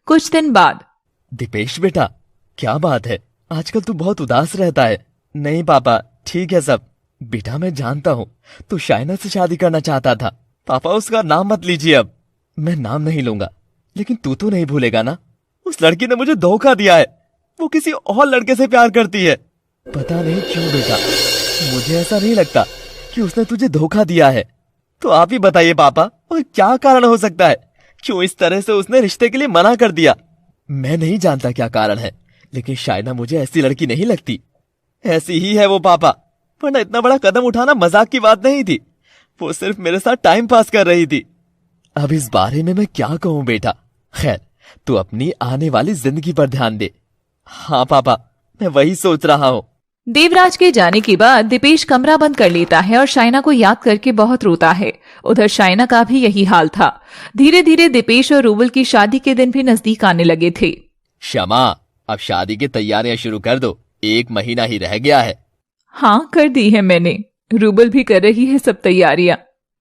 कुछ दिन बाद। दिपेश बेटा, क्या बात है, आजकल तू बहुत उदास रहता है। नहीं पापा, ठीक है सब। बेटा मैं जानता हूँ तू शाइना से शादी करना चाहता था। पापा उसका नाम मत लीजिए। अब मैं नाम नहीं लूंगा, लेकिन तू तो नहीं भूलेगा ना, उस लड़की ने मुझे धोखा दिया है। वो किसी और लड़के से प्यार करती है। पता नहीं क्यों बेटा, मुझे ऐसा नहीं लगता कि उसने तुझे धोखा दिया है। तो आप ही बताइए पापा, और क्या कारण हो सकता है? क्यों इस तरह से उसने रिश्ते के लिए मना कर दिया? मैं नहीं जानता क्या कारण है, लेकिन शाइना मुझे ऐसी लड़की नहीं लगती। ऐसी ही है वो पापा, वरना इतना बड़ा कदम उठाना मजाक की बात नहीं थी। वो सिर्फ मेरे साथ टाइम पास कर रही थी। अब इस बारे में मैं क्या कहूँ बेटा। खैर, तू अपनी आने वाली जिंदगी पर ध्यान दे। हाँ पापा, मैं वही सोच रहा हूँ। देवराज के जाने के बाद दिपेश कमरा बंद कर लेता है और शाइना को याद करके बहुत रोता है। उधर शाइना का भी यही हाल था। धीरे धीरे दिपेश और रूबल की शादी के दिन भी नजदीक आने लगे थे। शमा, अब शादी की तैयारियां शुरू कर दो, 1 महीना ही रह गया है। हाँ, कर दी है मैंने। रूबल भी कर रही है सब तैयारियां।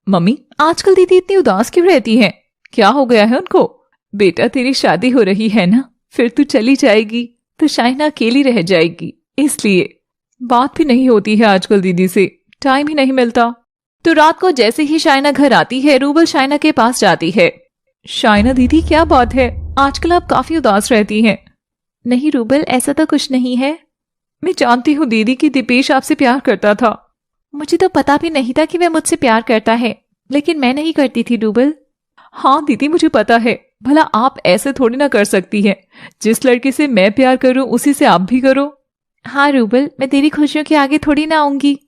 मम्मी, आजकल दीदी इतनी उदास क्यों रहती हैं? क्या हो गया है उनको? बेटा तेरी शादी हो रही है ना, फिर तू चली जाएगी तो शाइना अकेली रह जाएगी, इसलिए बात भी नहीं होती है आजकल दीदी से, टाइम ही नहीं मिलता। तो रात को जैसे ही शाइना घर आती है, रूबल शाइना के पास जाती है। शाइना दीदी क्या बात है, आजकल आप काफी उदास रहती हैं। नहीं रूबल, ऐसा तो कुछ नहीं है। मैं जानती हूँ दीदी कि दीपेश आपसे प्यार करता था। मुझे तो पता भी नहीं था कि वह मुझसे प्यार करता है, लेकिन मैं नहीं करती थी रूबल। हाँ दीदी मुझे पता है, भला आप ऐसे थोड़ी ना कर सकती हैं। जिस लड़के से मैं प्यार करूं उसी से आप भी करो। हाँ रूबल, मैं तेरी खुशियों के आगे थोड़ी ना आऊंगी।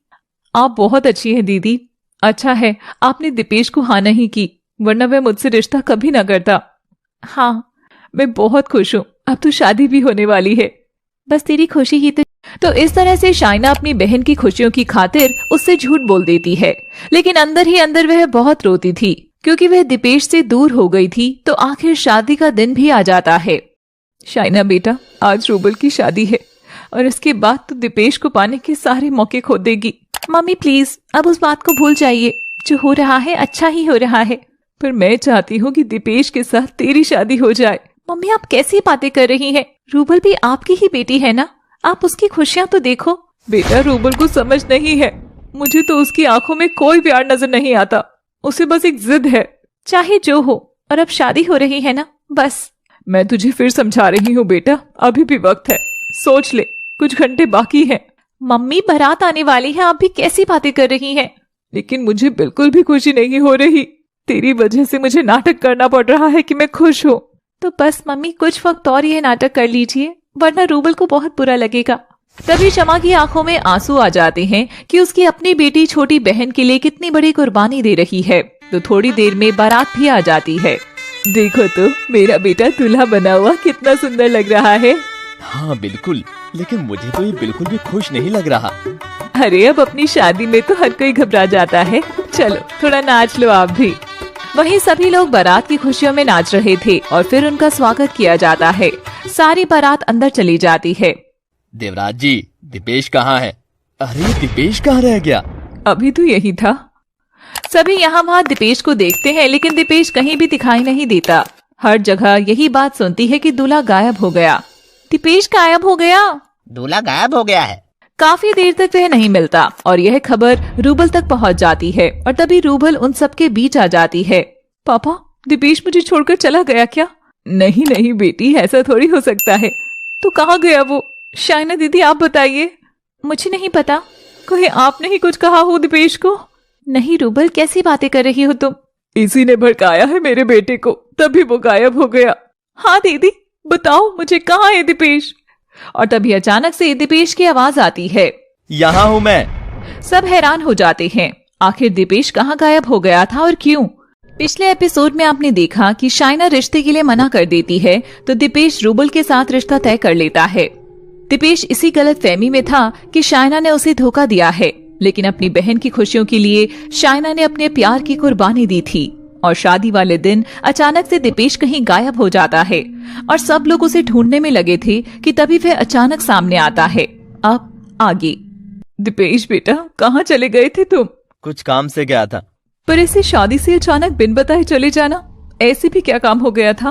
आप बहुत अच्छी हैं दीदी। अच्छा है आपने दीपेश को हाँ नहीं की, वरना वह मुझसे रिश्ता कभी ना करता। हाँ मैं बहुत खुश हूँ, अब तो शादी भी होने वाली है। बस तेरी खुशी ही तो इस तरह से शाइना अपनी बहन की खुशियों की खातिर उससे झूठ बोल देती है, लेकिन अंदर ही अंदर वह बहुत रोती थी, क्योंकि वह दीपेश से दूर हो गई थी। तो आखिर शादी का दिन भी आ जाता है। शाइना बेटा, आज रूबल की शादी है और इसके बाद तो दीपेश को पाने के सारे मौके खो देगी। मम्मी प्लीज अब उस बात को भूल जाइए, जो हो रहा है अच्छा ही हो रहा है। पर मैं चाहती हूँ कि दीपेश के साथ तेरी शादी हो जाए। मम्मी आप कैसी बातें कर रही हैं? रूबल भी आपकी ही बेटी है ना, आप उसकी खुशियाँ तो देखो। बेटा रूबल को समझ नहीं है, मुझे तो उसकी आंखों में कोई प्यार नजर नहीं आता, उसे बस एक जिद है। चाहे जो हो, और अब शादी हो रही है ना, बस। मैं तुझे फिर समझा रही हूँ बेटा, अभी भी वक्त है, सोच ले, कुछ घंटे बाकी हैं। मम्मी बारात आने वाली है, आप भी कैसी बातें कर रही हैं? लेकिन मुझे बिल्कुल भी खुशी नहीं हो रही, तेरी वजह से मुझे नाटक करना पड़ रहा है कि मैं खुश हूँ। तो बस मम्मी कुछ वक्त और ये नाटक कर लीजिए, वरना रूबल को बहुत बुरा लगेगा। तभी शमा की आंखों में आंसू आ जाते हैं कि उसकी अपनी बेटी छोटी बहन के लिए कितनी बड़ी कुर्बानी दे रही है। तो थोड़ी देर में बारात भी आ जाती है। देखो तो मेरा बेटा दूल्हा बना हुआ कितना सुंदर लग रहा है। हाँ बिल्कुल, लेकिन मुझे तो ये बिल्कुल भी खुश नहीं लग रहा। अरे अब अपनी शादी में तो हर कोई घबरा जाता है, चलो थोड़ा नाच लो आप भी। वहीं सभी लोग बारात की खुशियों में नाच रहे थे और फिर उनका स्वागत किया जाता है। सारी बारात अंदर चली जाती है। देवराज जी, दीपेश कहाँ है? अरे दीपेश कहाँ रह गया? अभी तो यही था। सभी यहाँ वहाँ दीपेश को देखते हैं, लेकिन दीपेश कहीं भी दिखाई नहीं देता। हर जगह यही बात सुनती है कि दूल्हा गायब हो गया। दीपेश गायब हो गया, दूल्हा गायब हो गया है। काफी देर तक वह नहीं मिलता और यह खबर रूबल तक पहुंच जाती है। और तभी रूबल उन सबके बीच आ जाती है। पापा, दीपेश मुझे छोड़कर चला गया क्या? नहीं नहीं बेटी, ऐसा थोड़ी हो सकता है। तो कहाँ गया वो? शाइना दीदी आप बताइए। मुझे नहीं पता, कहीं आपने ही कुछ कहा हो दीपेश को? नहीं रूबल, कैसी बातें कर रही हो तुम? इसी ने भड़काया है मेरे बेटे को, तभी वो गायब हो गया। हाँ दीदी बताओ मुझे, कहाँ है दीपेश? और तभी अचानक से दीपेश की आवाज आती है। यहाँ हूँ मैं। सब हैरान हो जाते हैं, आखिर दीपेश कहाँ गायब हो गया था और क्यों? पिछले एपिसोड में आपने देखा कि शाइना रिश्ते के लिए मना कर देती है, तो दीपेश रूबल के साथ रिश्ता तय कर लेता है। दीपेश इसी गलतफहमी में था कि शाइना ने उसे धोखा दिया है, लेकिन अपनी बहन की खुशियों के लिए शाइना ने अपने प्यार की कुर्बानी दी थी। और शादी वाले दिन अचानक से दीपेश कहीं गायब हो जाता है और सब लोग उसे ढूंढने में लगे थे कि तभी वह अचानक सामने आता है। अब आगे। दीपेश बेटा, कहाँ चले गए थे तुम? कुछ काम से गया था। पर ऐसे शादी से अचानक बिन बताए चले जाना, ऐसे भी क्या काम हो गया था?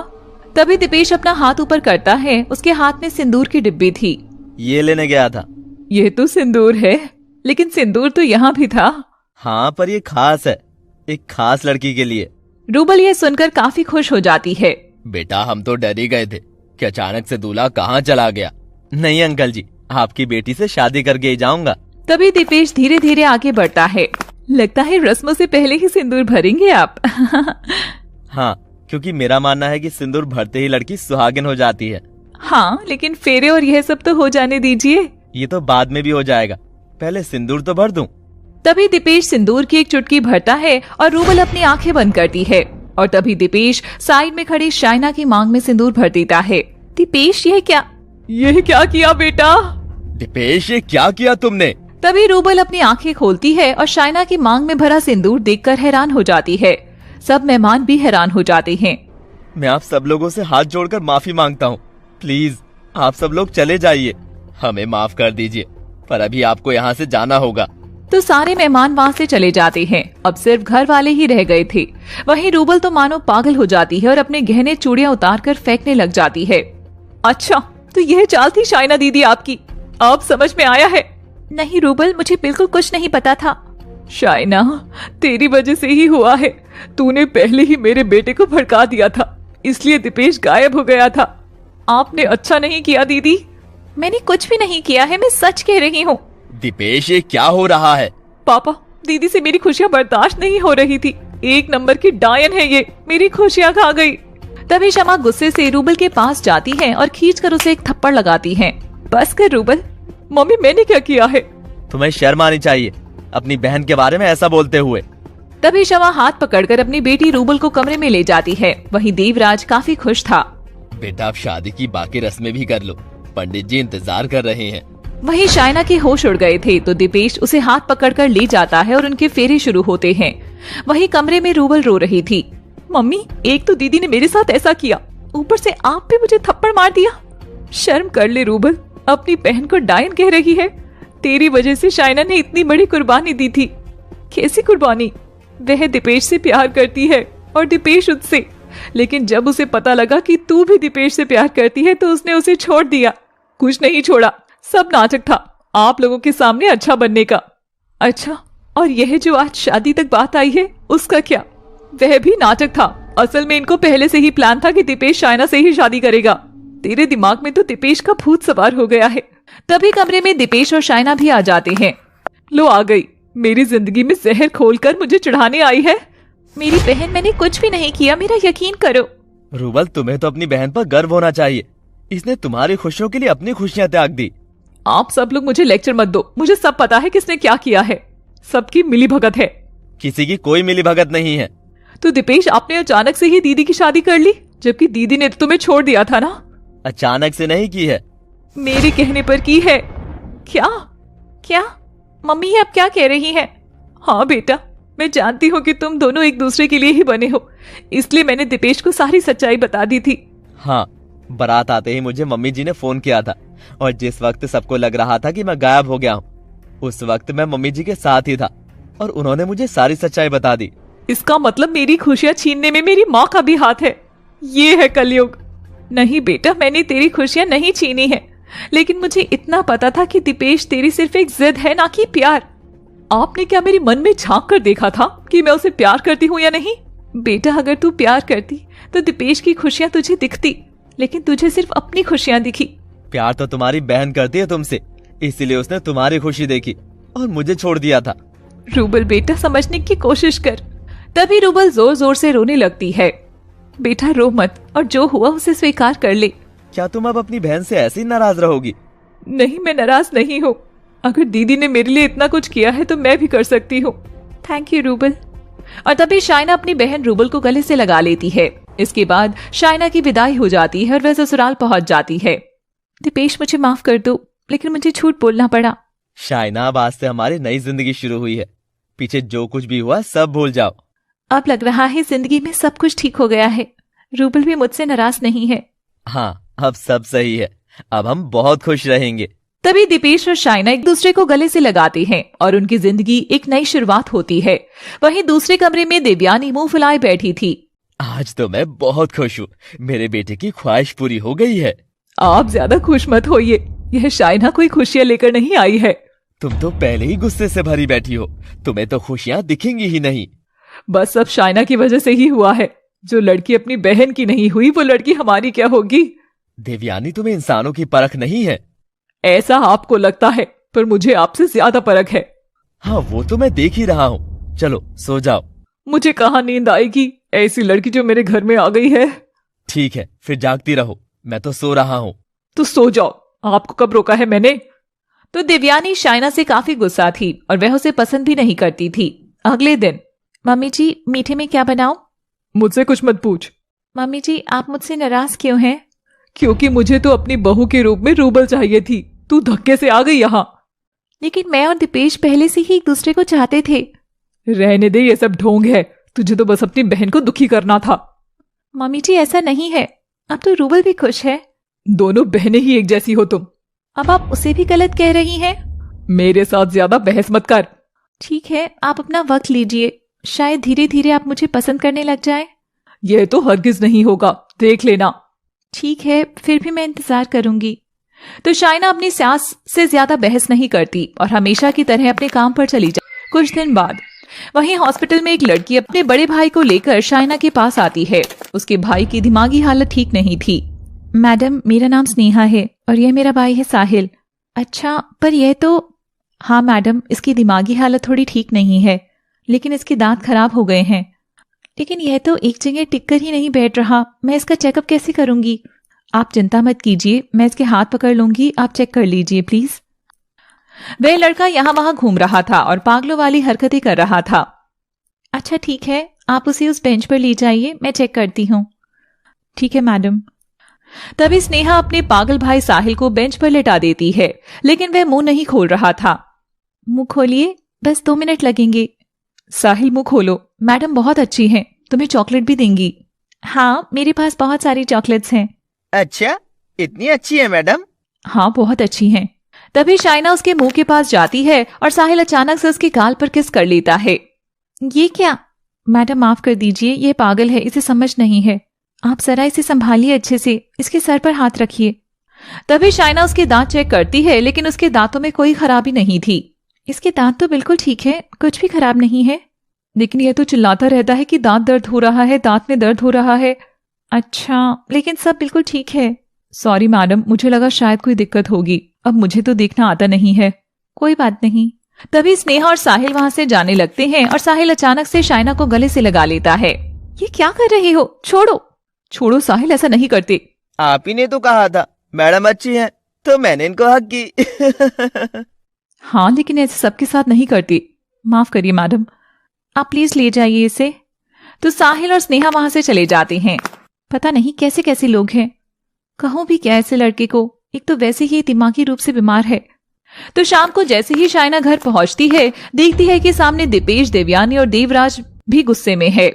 तभी दीपेश अपना हाथ ऊपर करता है, उसके हाथ में सिंदूर की डिब्बी थी। ये लेने गया था। यह तो सिंदूर है, लेकिन सिंदूर तो यहाँ भी था। हाँ पर ये खास है, एक खास लड़की के लिए। रूबल ये सुनकर काफी खुश हो जाती है। बेटा हम तो डर ही गए थे कि अचानक से दूल्हा कहाँ चला गया। नहीं अंकल जी, आपकी बेटी से शादी करके ही जाऊंगा। तभी दीपेश धीरे धीरे आगे बढ़ता है। लगता है रस्मों से पहले ही सिंदूर भरेंगे आप। हाँ, क्योंकि मेरा मानना है कि सिंदूर भरते ही लड़की सुहागिन हो जाती है। हाँ, लेकिन फेरे और यह सब तो हो जाने दीजिए। ये तो बाद में भी हो जाएगा, पहले सिंदूर तो भर दूं। तभी दीपेश सिंदूर की एक चुटकी भरता है और रूबल अपनी आंखें बंद करती है। और तभी दीपेश साइड में खड़ी शाइना की मांग में सिंदूर भर देता है। दीपेश यह क्या किया बेटा? दीपेश ये क्या किया तुमने? तभी रूबल अपनी आंखें खोलती है और शाइना की मांग में भरा सिंदूर देखकर हैरान हो जाती है। सब मेहमान भी हैरान हो जाते हैं। मैं आप सब लोगों से हाथ जोड़कर माफी मांगता हूँ, प्लीज आप सब लोग चले जाइए, हमें माफ कर दीजिए, पर अभी आपको यहाँ से जाना होगा। तो सारे मेहमान वहाँ से चले जाते हैं। अब सिर्फ घर वाले ही रह गए थे। वहीं रूबल तो मानो पागल हो जाती है और अपने गहने चूड़ियां उतार कर फेंकने लग जाती है। अच्छा, तो यह चाल थी शाइना दीदी आपकी, अब समझ में आया है। नहीं रूबल, मुझे बिल्कुल कुछ नहीं पता था। शाइना, तेरी वजह से ही हुआ है। तूने पहले ही मेरे बेटे को भड़का दिया था, इसलिए दीपेश गायब हो गया था। आपने अच्छा नहीं किया दीदी। मैंने कुछ भी नहीं किया है, मैं सच कह रही हूँ। दीपेश, ये क्या हो रहा है? पापा, दीदी से मेरी खुशियाँ बर्दाश्त नहीं हो रही थी। एक नंबर की डायन है ये, मेरी खुशियाँ खा गई। तभी शमा गुस्से से रूबल के पास जाती है और खींचकर उसे एक थप्पड़ लगाती है। बस कर रूबल। मम्मी, मैंने क्या किया है? तुम्हें शर्म आनी चाहिए अपनी बहन के बारे में ऐसा बोलते हुए। तभी शमा हाथ पकड़कर अपनी बेटी रूबल को कमरे में ले जाती है। वहीं देवराज काफी खुश था। बेटा, अब शादी की बाकी रस्में भी कर लो, पंडित जी इंतजार कर रहे हैं। वहीं शाइना के होश उड़ गए थे तो दीपेश उसे हाथ पकड़कर ले जाता है और उनके फेरे शुरू होते हैं। वहीं कमरे में रूबल रो रही थी। मम्मी, एक तो दीदी ने मेरे साथ ऐसा किया, ऊपर से आप भी मुझे थप्पड़ मार दिया। शर्म कर ले रूबल, अपनी बहन को डायन कह रही है। तेरी वजह से शाइना ने इतनी बड़ी कुर्बानी दी थी। कैसी कुर्बानी? वह दीपेश से प्यार करती है और दीपेश उससे, लेकिन जब उसे पता लगा कि तू भी दीपेश से प्यार करती है तो उसने उसे छोड़ दिया। कुछ नहीं छोड़ा, सब नाटक था आप लोगों के सामने अच्छा बनने का। अच्छा, और यह जो आज शादी तक बात आई है उसका क्या? वह भी नाटक था। असल में इनको पहले से ही प्लान था कि दीपेश शाइना से ही शादी करेगा। तेरे दिमाग में तो दीपेश का भूत सवार हो गया है। तभी कमरे में दीपेश और शाइना भी आ जाते हैं। लो, आ गई। मेरी जिंदगी में जहर खोलकर मुझे चढ़ाने आई है। मेरी बहन, मैंने कुछ भी नहीं किया, मेरा यकीन करो। रूबल, तुम्हें तो अपनी बहन पर गर्व होना चाहिए। इसने तुम्हारी खुशियों के लिए अपनी खुशियाँ त्याग दी। आप सब लोग मुझे लेक्चर मत दो, मुझे सब पता है किसने क्या किया है। सबकी मिली भगत है। किसी की कोई मिली भगत नहीं है। तो दीपेश, आपने अचानक से ही दीदी की शादी कर ली, जबकि दीदी ने तो तुम्हें छोड़ दिया था ना। अचानक से नहीं की है, मेरे कहने पर की है। क्या क्या मम्मी, आप क्या कह रही हैं? हाँ बेटा, मैं जानती हूँ कि तुम दोनों एक दूसरे के लिए ही बने हो, इसलिए मैंने दीपेश को सारी सच्चाई बता दी थी। हाँ, बारात आते ही मुझे मम्मी जी ने फोन किया था और जिस वक्त सबको लग रहा था कि मैं गायब हो गया हूँ, उस वक्त मैं मम्मी जी के साथ ही था और उन्होंने मुझे सारी सच्चाई बता दी। इसका मतलब मेरी खुशियाँ छीनने में मेरी माँ का भी हाथ है। ये है कलयुग। नहीं बेटा, मैंने तेरी खुशियाँ नहीं छीनी है, लेकिन मुझे इतना पता था कि दीपेश तेरी सिर्फ एक जिद है, ना कि प्यार। आपने क्या मेरे मन में झांक कर देखा था कि मैं उसे प्यार करती हूँ या नहीं? बेटा, अगर तू प्यार करती तो दीपेश की खुशियाँ तुझे दिखती, लेकिन तुझे सिर्फ अपनी खुशियाँ दिखी। प्यार तो तुम्हारी बहन करती है तुमसे, इसलिए उसने तुम्हारी खुशी देखी और मुझे छोड़ दिया था। रूबल बेटा, समझने की कोशिश कर। तभी रूबल जोर जोर से रोने लगती है। बेटा रो मत, और जो हुआ उसे स्वीकार कर ले। क्या तुम अब अपनी बहन से ऐसे ही नाराज रहोगी? नहीं, मैं नाराज नहीं हूँ। अगर दीदी ने मेरे लिए इतना कुछ किया है तो मैं भी कर सकती हूँ। Thank you rouble. और तभी शाइना अपनी बहन रूबल को गले से लगा लेती है। इसके बाद शाइना की विदाई हो जाती है और वह ससुराल पहुंच जाती है। दीपेश, मुझे माफ कर दो, लेकिन मुझे झूठ बोलना पड़ा। शाइना, अब आज से हमारी नई जिंदगी शुरू हुई है। पीछे जो कुछ भी हुआ सब भूल जाओ। अब लग रहा है जिंदगी में सब कुछ ठीक हो गया है। रूबल भी मुझसे नाराज नहीं है। हाँ, अब सब सही है। अब हम बहुत खुश रहेंगे। तभी दीपेश और शाइना एक दूसरे को गले से लगाते हैं और उनकी जिंदगी एक नई शुरुआत होती है। वहीं दूसरे कमरे में देवयानी मुंह फुलाए बैठी थी। आज तो मैं बहुत खुश हूँ, मेरे बेटे की ख्वाहिश पूरी हो गई है। आप ज्यादा खुश मत होइए, यह शाइना कोई खुशियाँ लेकर नहीं आई है। तुम तो पहले ही गुस्से से भरी बैठी हो, तुम्हें तो खुशियाँ दिखेंगी ही नहीं। बस सब शाइना की वजह से ही हुआ है। जो लड़की अपनी बहन की नहीं हुई, वो लड़की हमारी क्या होगी? देवयानी, तुम्हें इंसानों की परख नहीं है। ऐसा आपको लगता है, पर मुझे आपसे ज्यादा परख है। हाँ, वो तो मैं देख ही रहा हूँ। चलो सो जाओ। मुझे कहाँ नींद आएगी, ऐसी लड़की जो मेरे घर में आ गई है। ठीक है, फिर जागती रहो, मैं तो सो रहा हूँ। तो सो जाओ, आपको कब रोका है मैंने? तो देवयानी शाइना से काफी गुस्सा थी और वह उसे पसंद भी नहीं करती थी। अगले दिन, मम्मी जी, मीठे में क्या बनाऊं? मुझसे कुछ मत पूछ। मम्मी जी, आप मुझसे नाराज क्यों हैं? क्योंकि मुझे तो अपनी बहू के रूप में रूबल चाहिए थी, तू धक्के से आ गई यहाँ। लेकिन मैं और दीपेश पहले से ही एक दूसरे को चाहते थे। रहने दे, ये सब ढोंग है, तुझे तो बस अपनी बहन को दुखी करना था। मम्मी जी, ऐसा नहीं है, अब तो रूबल भी खुश है। दोनों बहनें ही एक जैसी हो तुम। अब आप उसे भी गलत कह रही हैं। मेरे साथ ज्यादा बहस मत कर। ठीक है, आप अपना वक्त लीजिए, शायद धीरे धीरे आप मुझे पसंद करने लग जाए। यह तो हरगिज नहीं होगा, देख लेना। ठीक है, फिर भी मैं इंतजार करूंगी। तो शाइना अपनी सास से ज्यादा बहस नहीं करती और हमेशा की तरह अपने काम पर चली जाती। कुछ दिन बाद वहीं हॉस्पिटल में एक लड़की अपने बड़े भाई को लेकर शाइना के पास आती है। उसके भाई की दिमागी हालत ठीक नहीं थी। मैडम, मेरा नाम स्नेहा है और यह मेरा भाई है साहिल। अच्छा, पर यह तो... हाँ मैडम, इसकी दिमागी हालत थोड़ी ठीक नहीं है, लेकिन इसके दांत खराब हो गए हैं। लेकिन यह तो एक जगह टिककर ही नहीं बैठ रहा, मैं इसका चेकअप कैसे करूंगी? आप चिंता मत कीजिए, मैं इसके हाथ पकड़ लूंगी, आप चेक कर लीजिए प्लीज। वह लड़का यहाँ वहां घूम रहा था और पागलों वाली हरकतें कर रहा था। अच्छा ठीक है, आप उसे उस बेंच पर ले जाइए, मैं चेक करती हूँ। ठीक है मैडम। तभी स्नेहा अपने पागल भाई साहिल को बेंच पर लेटा देती है, लेकिन वह मुंह नहीं खोल रहा था। मुंह खोलिए, बस 2 मिनट लगेंगे। साहिल मुंह खोलो, मैडम बहुत अच्छी हैं, तुम्हें चॉकलेट भी देंगी। हाँ, मेरे पास बहुत सारी चॉकलेट्स हैं। अच्छा, इतनी अच्छी है मैडम? हाँ, बहुत अच्छी हैं। तभी शाइना उसके मुंह के पास जाती है और साहिल अचानक से उसके गाल पर किस कर लेता है। ये क्या? मैडम माफ कर दीजिए, ये पागल है, इसे समझ नहीं है। आप जरा इसे संभालिए अच्छे से, इसके सर पर हाथ रखिए। तभी शाइना उसके दांत चेक करती है, लेकिन उसके दांतों में कोई खराबी नहीं थी। इसके दांत तो बिल्कुल ठीक है, कुछ भी खराब नहीं है, लेकिन यह तो चिल्लाता रहता है कि दांत दर्द हो रहा है, दांत में दर्द हो रहा है। अच्छा, लेकिन सब बिल्कुल ठीक है। सॉरी मैडम, मुझे लगा शायद कोई दिक्कत होगी, अब मुझे तो देखना आता नहीं है। कोई बात नहीं। तभी स्नेहा और साहिल वहां से जाने लगते हैं और साहिल अचानक से शाइना को गले से लगा लेता है। ये क्या कर रहे हो? छोड़ो। छोड़ो साहिल, ऐसा नहीं करते। आप ही ने तो कहा था मैडम अच्छी है, तो मैंने इनको हक की। हाँ, लेकिन ऐसे सबके साथ नहीं करती। माफ करिए मैडम, आप प्लीज ले जाइए इसे। तो साहिल और स्नेहा वहां से चले जाते हैं। पता नहीं कैसे कैसे लोग हैं, कहूं भी क्या ऐसे लड़के को, एक तो वैसे ही दिमागी रूप से बीमार है। तो शाम को जैसे ही शाइना घर पहुंचती है, देखती है कि सामने दीपेश, देवयानी और देवराज भी गुस्से में है।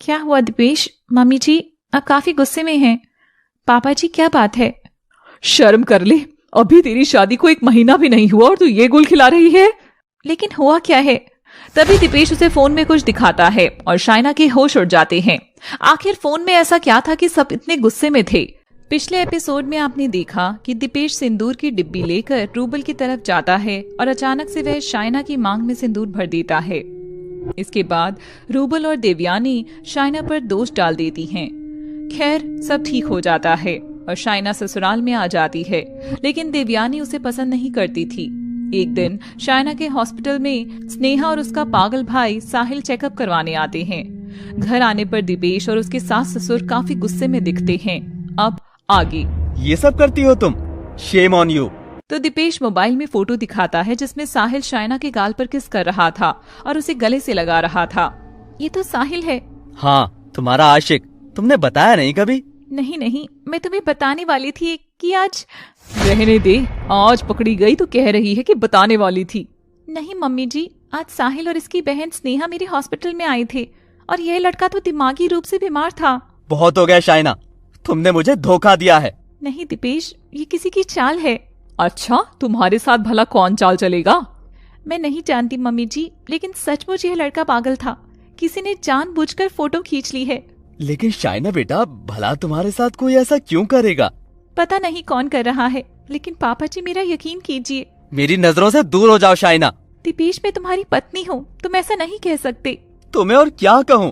क्या हुआ दीपेश? मम्मी जी, आप काफी गुस्से में हैं। पापा जी, क्या बात है? शर्म कर ले, अभी तेरी शादी को 1 महीना भी नहीं हुआ और तू ये गुल खिला रही है। लेकिन हुआ क्या है? तभी दीपेश उसे फोन में कुछ दिखाता है और शाइना के होश उड़ जाते हैं। आखिर फोन में ऐसा क्या था कि सब इतने गुस्से में थे? पिछले एपिसोड में आपने देखा कि दीपेश सिंदूर की डिब्बी लेकर रूबल की तरफ जाता है और अचानक से वह शाइना की मांग में सिंदूर भर देता है। इसके बाद रूबल और देवयानी शाइना पर दोष डाल देती हैं। खैर, सब ठीक हो जाता है और शाइना ससुराल में आ जाती है, लेकिन देवयानी उसे पसंद नहीं करती थी। एक दिन शाइना के हॉस्पिटल में स्नेहा और उसका पागल भाई साहिल चेकअप करवाने आते हैं। घर आने पर दीपेश और उसके सास ससुर काफी गुस्से में दिखते हैं। अब आगे। ये सब करती हो तुम? Shame on you. तो दीपेश मोबाइल में फोटो दिखाता है जिसमें साहिल शाइना के गाल पर किस कर रहा था और उसे गले से लगा रहा था। ये तो साहिल है। हाँ, तुम्हारा आशिक। तुमने बताया नहीं कभी? नहीं नहीं, मैं तुम्हें बताने वाली थी कि आज... रहने दे, आज पकड़ी गई तो कह रही है कि बताने वाली थी। नहीं मम्मी जी, आज साहिल और इसकी बहन स्नेहा मेरे हॉस्पिटल में आए थे और यह लड़का तो दिमागी रूप से बीमार था। बहुत हो गया शाइना, तुमने मुझे धोखा दिया है। नहीं दीपेश, ये किसी की चाल है। अच्छा, तुम्हारे साथ भला कौन चाल चलेगा? मैं नहीं जानती मम्मी जी, लेकिन सचमुच यह लड़का पागल था। किसी ने जानबूझकर फोटो खींच ली है। लेकिन शाइना बेटा, भला तुम्हारे साथ कोई ऐसा क्यों करेगा? पता नहीं कौन कर रहा है, लेकिन पापा जी मेरा यकीन कीजिए। मेरी नजरों से दूर हो जाओ शाइना। दीपेश, मैं तुम्हारी पत्नी हूँ, तुम ऐसा नहीं कह सकते। तुम्हें और क्या कहूँ?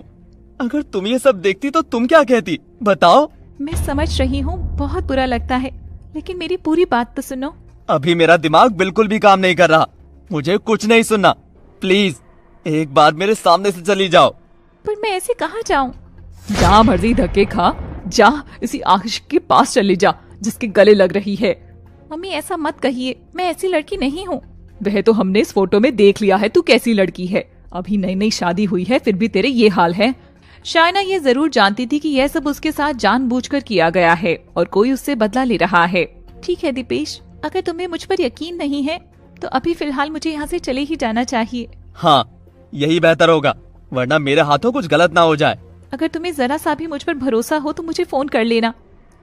अगर तुम ये सब देखती तो तुम क्या कहती, बताओ? मैं समझ रही हूँ, बहुत बुरा लगता है, लेकिन मेरी पूरी बात तो सुनो। अभी मेरा दिमाग बिल्कुल भी काम नहीं कर रहा, मुझे कुछ नहीं सुनना। प्लीज एक बार मेरे सामने से चली जाओ। पर मैं ऐसे कहाँ जाऊँ? जा मर्जी धक्के खा, जा इसी आशिक के पास चले जा जिसके गले लग रही है। मम्मी ऐसा मत कहिए, मैं ऐसी लड़की नहीं हूँ। वह तो हमने इस फोटो में देख लिया है तू कैसी लड़की है। अभी नई नई शादी हुई है, फिर भी तेरे ये हाल है। शाइना ये जरूर जानती थी कि यह सब उसके साथ जानबूझकर किया गया है और कोई उससे बदला ले रहा है। ठीक है दीपेश, अगर तुम्हें मुझ पर यकीन नहीं है तो अभी फिलहाल मुझे यहाँ से चले ही जाना चाहिए। हाँ, यही बेहतर होगा, वरना मेरे हाथों कुछ गलत ना हो जाए। अगर तुम्हें जरा सा भी मुझ पर भरोसा हो तो मुझे फोन कर लेना।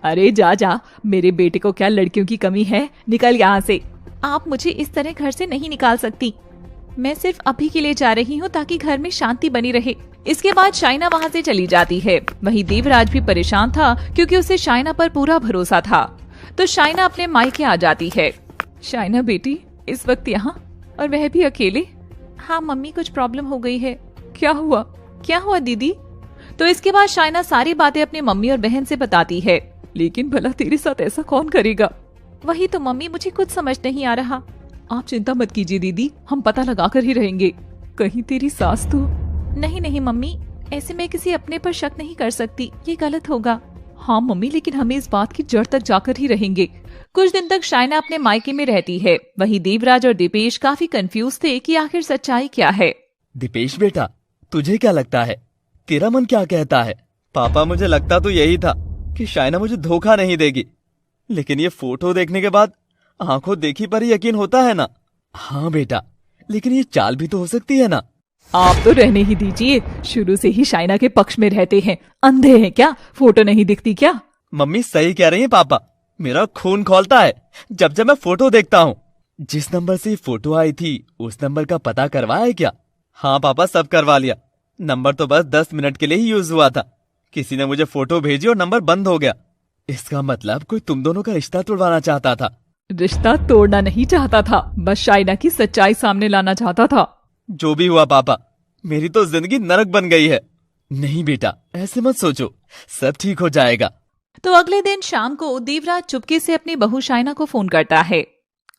अरे जा जा, मेरे बेटे को क्या लड़कियों की कमी है, निकल यहाँ से। आप मुझे इस तरह घर से नहीं निकाल सकती। मैं सिर्फ अभी के लिए जा रही हूँ ताकि घर में शांति बनी रहे। इसके बाद शाइना वहाँ से चली जाती है। वहीं देवराज भी परेशान था क्योंकि उसे शाइना पर पूरा भरोसा था। तो शाइना अपने मायके आ जाती है। शाइना बेटी, इस वक्त यहाँ, और वह भी अकेले? हाँ मम्मी, कुछ प्रॉब्लम हो गई है। क्या हुआ? क्या हुआ दीदी? तो इसके बाद शाइना सारी बातें अपनी मम्मी और बहन से बताती है। लेकिन भला तेरे साथ ऐसा कौन करेगा? वही तो मम्मी, मुझे कुछ समझ नहीं आ रहा। आप चिंता मत कीजिए दीदी, हम पता लगा कर ही रहेंगे। कहीं तेरी सास तो? नहीं नहीं मम्मी, ऐसे मैं किसी अपने पर शक नहीं कर सकती, ये गलत होगा। हाँ मम्मी, लेकिन हमें इस बात की जड़ तक जाकर ही रहेंगे। कुछ दिन तक शाइना अपने मायके में रहती है। वहीं देवराज और दीपेश काफी कंफ्यूज थे कि आखिर सच्चाई क्या है। दीपेश बेटा, तुझे क्या लगता है? तेरा मन क्या कहता है? पापा, मुझे लगता तो यही था कि शाइना मुझे धोखा नहीं देगी, लेकिन ये फोटो देखने के बाद आंखों देखी पर ही यकीन होता है ना। हाँ बेटा, लेकिन ये चाल भी तो हो सकती है ना। आप तो रहने ही दीजिए, शुरू से ही शाइना के पक्ष में रहते हैं। अंधे हैं क्या? फोटो नहीं दिखती क्या? मम्मी सही कह रही है पापा, मेरा खून खौलता है जब जब मैं फोटो देखता हूँ। जिस नंबर से फोटो आई थी उस नंबर का पता करवाया है क्या? हाँ पापा, सब करवा लिया। नंबर तो बस 10 मिनट के लिए ही यूज हुआ था। किसी ने मुझे फोटो भेजी और नंबर बंद हो गया। इसका मतलब कोई तुम दोनों का रिश्ता तोड़वाना चाहता था। रिश्ता तोड़ना नहीं चाहता था, बस शाइना की सच्चाई सामने लाना चाहता था। जो भी हुआ पापा, मेरी तो जिंदगी नरक बन गई है। नहीं बेटा, ऐसे मत सोचो, सब ठीक हो जाएगा। तो अगले दिन शाम को देवराज चुपके से अपनी बहू शाइना को फोन करता है।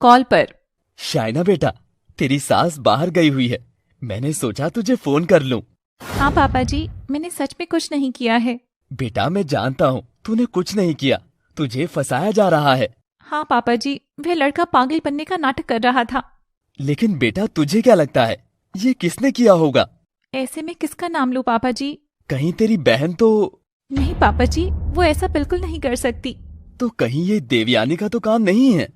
कॉल पर, शाइना बेटा, तेरी सास बाहर गई हुई है, मैंने सोचा तुझे फोन कर लूं। हाँ पापा जी, मैंने सच में कुछ नहीं किया है। बेटा मैं जानता हूँ तूने कुछ नहीं किया, तुझे फंसाया जा रहा है। हाँ पापा जी, वह लड़का पागल बनने का नाटक कर रहा था। लेकिन बेटा तुझे क्या लगता है ये किसने किया होगा? ऐसे में किसका नाम लूं पापा जी? कहीं तेरी बहन तो? नहीं पापा जी, वो ऐसा बिल्कुल नहीं कर सकती। तो कहीं ये देवयानी का तो काम नहीं है?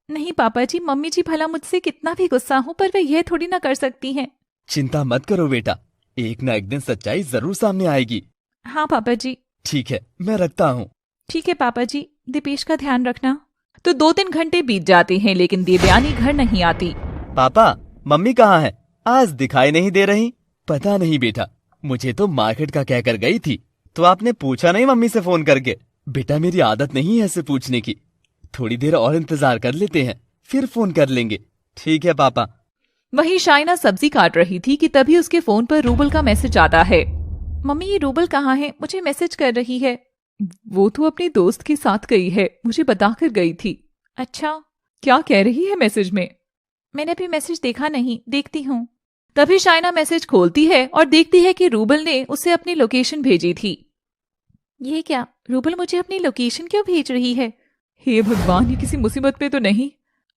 नहीं पापा जी, मम्मी जी भला मुझसे कितना भी गुस्सा हो पर वे यह थोड़ी ना कर सकती हैं। चिंता मत करो बेटा, एक ना एक दिन सच्चाई जरूर सामने आएगी। हाँ पापा जी। ठीक है, मैं रखता हूँ। ठीक है पापा जी, दीपेश का ध्यान रखना। तो 2-3 घंटे बीत जाते हैं लेकिन देवयानी घर नहीं आती। पापा, मम्मी कहाँ है? आज दिखाई नहीं दे रही। पता नहीं बेटा, मुझे तो मार्केट का कहकर गई थी। तो आपने पूछा नहीं मम्मी से फोन करके? बेटा मेरी आदत नहीं है ऐसे पूछने की। थोड़ी देर और इंतजार कर लेते हैं, फिर फोन कर लेंगे। ठीक है पापा। वहीं शाइना सब्जी काट रही थी कि तभी उसके फोन पर रूबल का मैसेज आता है। मम्मी, ये रूबल कहाँ है? मुझे मैसेज कर रही है। वो तो अपनी दोस्त के साथ गई है, मुझे बताकर गई थी। अच्छा, क्या कह रही है मैसेज में? मैंने अभी मैसेज देखा नहीं, देखती हूँ। तभी शाइना मैसेज खोलती है और देखती है कि रूबल ने उसे अपनी लोकेशन भेजी थी। ये क्या, रूबल मुझे अपनी लोकेशन क्यों भेज रही है? हे भगवान, ये किसी मुसीबत में तो नहीं?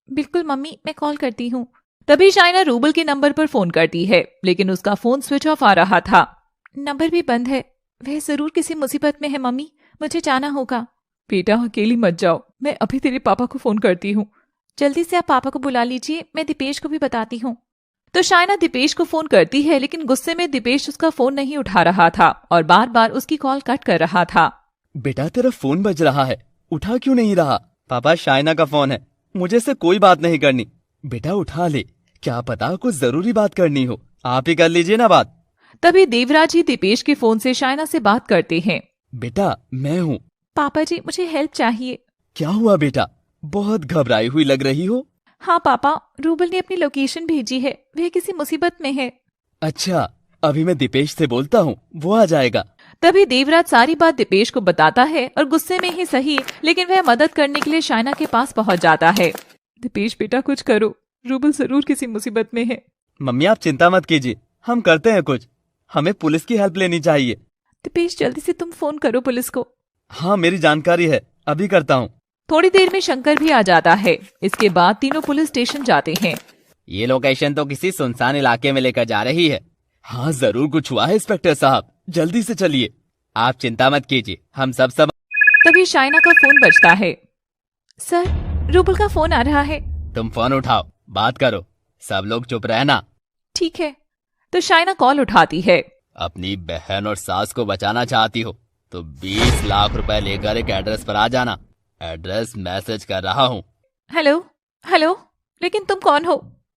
बिल्कुल मम्मी, मैं कॉल करती हूँ। तभी शाइना रूबल के नंबर पर फोन करती है लेकिन उसका फोन स्विच ऑफ आ रहा था। नंबर भी बंद है, वह जरूर किसी मुसीबत में है मम्मी, मुझे जाना होगा। बेटा अकेली मत जाओ, मैं अभी तेरे पापा को फोन करती हूँ। जल्दी से आप पापा को बुला लीजिए, मैं दीपेश को भी बताती हूँ। तो शाइना दीपेश को फोन करती है लेकिन गुस्से में दीपेश उसका फोन नहीं उठा रहा था और बार बार उसकी कॉल कट कर रहा था। बेटा तेरा फोन बज रहा है, उठा क्यों नहीं रहा? पापा शाइना का फोन है, मुझे से कोई बात नहीं करनी। बेटा उठा ले, क्या पता कुछ जरूरी बात करनी हो, आप ही कर लीजिए ना बात। तभी देवराज ही दीपेश के फोन से शाइना से बात करते हैं। बेटा मैं हूँ। पापा जी, मुझे हेल्प चाहिए। क्या हुआ बेटा, बहुत घबराई हुई लग रही हो? हाँ पापा, रूबल ने अपनी लोकेशन भेजी है, वह किसी मुसीबत में है। अच्छा, अभी मैं दीपेश से बोलता हूँ, वो आ जाएगा। तभी देवराज सारी बात दीपेश को बताता है और गुस्से में ही सही लेकिन वह मदद करने के लिए शाइना के पास पहुँच जाता है। दीपेश बेटा कुछ करो, रूबल जरूर किसी मुसीबत में है। मम्मी आप चिंता मत कीजिए, हम करते हैं कुछ, हमें पुलिस की हेल्प लेनी चाहिए। दीपेश जल्दी से तुम फोन करो पुलिस को। हाँ मेरी जानकारी है, अभी करता हूँ। थोड़ी देर में शंकर भी आ जाता है। इसके बाद तीनों पुलिस स्टेशन जाते हैं। ये लोकेशन तो किसी सुनसान इलाके में लेकर जा रही है। हाँ जरूर कुछ हुआ है इंस्पेक्टर साहब, जल्दी से चलिए। आप चिंता मत कीजिए, हम सब। तभी शाइना का फोन बजता है। सर, रूबल का फोन आ रहा है। तुम फोन उठाओ, बात करो, सब लोग चुप रहना। ठीक है। तो शाइना कॉल उठाती है। अपनी बहन और सास को बचाना चाहती हो तो 20 लाख रुपए लेकर एक एड्रेस पर आ जाना। एड्रेस मैसेज कर रहा हूँ। हेलो हेलो, लेकिन तुम कौन हो?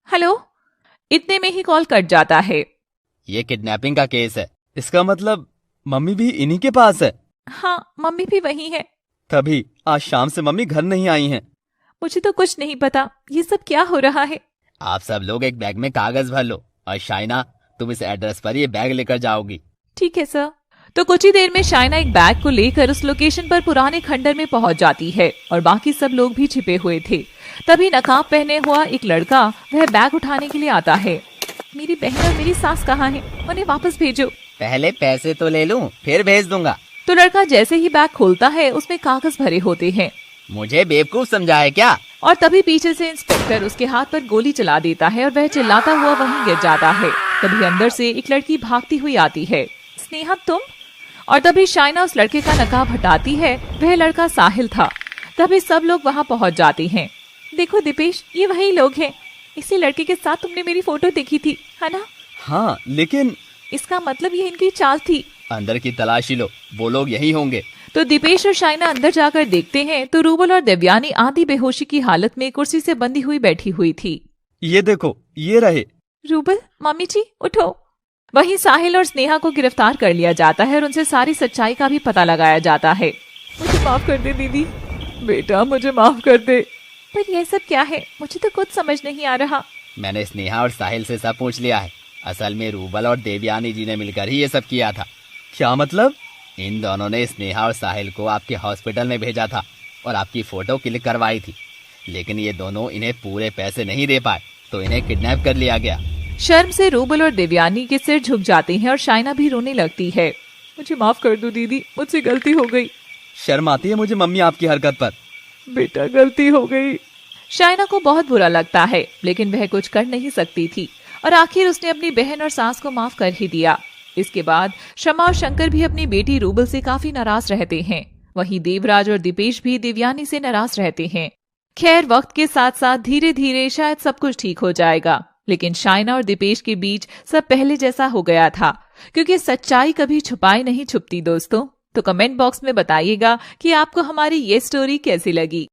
हेलो। इतने में ही कॉल कट जाता है। ये किडनैपिंग का केस है। इसका मतलब मम्मी भी इन्हीं के पास है। हाँ, मम्मी भी वही है। तभी आज शाम से मम्मी घर नहीं आई हैं। मुझे तो कुछ नहीं पता, ये सब क्या हो रहा है। आप सब लोग एक बैग में कागज भर लो और शाइना तुम इस एड्रेस पर ये बैग लेकर जाओगी। ठीक है सर। तो कुछ ही देर में शाइना एक बैग को लेकर उस लोकेशन पर पुराने खंडर में पहुंच जाती है और बाकी सब लोग भी छिपे हुए थे। तभी नकाब पहने हुआ एक लड़का वह बैग उठाने के लिए आता है। मेरी बहन और मेरी सास कहाँ हैं? उन्हें वापस भेजो। पहले पैसे तो ले लूं, फिर भेज दूंगा। तो लड़का जैसे ही बैग खोलता है उसमें कागज भरे होते हैं। मुझे बेवकूफ समझा है क्या? और तभी पीछे से इंस्पेक्टर उसके हाथ पर गोली चला देता है और वह चिल्लाता हुआ वहीं गिर जाता है। तभी अंदर से एक लड़की भागती हुई आती है। स्नेहा तुम? और तभी शाइना उस लड़के का नकाब हटाती है। वह लड़का साहिल था। तभी सब लोग वहां पहुंच जाते हैं। देखो दीपेश, ये वही लोग हैं। इसी लड़के के साथ तुमने मेरी फोटो देखी थी, है ना? हाँ, लेकिन इसका मतलब ये इनकी चाल थी। अंदर की तलाशी लो, वो लोग यही होंगे। तो दीपेश और शाइना अंदर जाकर देखते हैं तो रूबल और देवयानी आधी बेहोशी की हालत में कुर्सी से बंधी हुई बैठी हुई थी। ये देखो, ये रहे। रूबल, मम्मी जी उठो। वहीं साहिल और स्नेहा को गिरफ्तार कर लिया जाता है और उनसे सारी सच्चाई का भी पता लगाया जाता है। मुझे माफ कर दे दीदी। बेटा मुझे माफ कर दे। पर यह सब क्या है? मुझे तो कुछ समझ नहीं आ रहा। मैंने स्नेहा और साहिल से सब पूछ लिया है। असल में रूबल और देवयानी जी ने मिलकर ही ये सब किया था। क्या मतलब? इन दोनों ने स्नेहा और साहिल को आपके हॉस्पिटल में भेजा था और आपकी फोटो क्लिक करवाई थी, लेकिन ये दोनों इन्हें पूरे पैसे नहीं दे पाए तो इन्हें किडनैप कर लिया गया। शर्म से रूबल और देवयानी के सिर झुक जाते हैं और शाइना भी रोने लगती है। मुझे माफ कर दो दीदी, मुझसे गलती हो गई। शर्म आती है मुझे मम्मी आपकी हरकत पर। बेटा गलती हो गई। शाइना को बहुत बुरा लगता है, लेकिन वह कुछ कर नहीं सकती थी और आखिर उसने अपनी बहन और सास को माफ कर ही दिया। इसके बाद शमा और शंकर भी अपनी बेटी रूबल से काफी नाराज रहते हैं। वहीं देवराज और दीपेश भी देवयानी से नाराज रहते हैं। खैर वक्त के साथ साथ धीरे धीरे शायद सब कुछ ठीक हो जाएगा, लेकिन शाइना और दीपेश के बीच सब पहले जैसा हो गया था, क्योंकि सच्चाई कभी छुपाई नहीं छुपती दोस्तों। तो कमेंट बॉक्स में बताइएगा कि आपको हमारी ये स्टोरी कैसी लगी।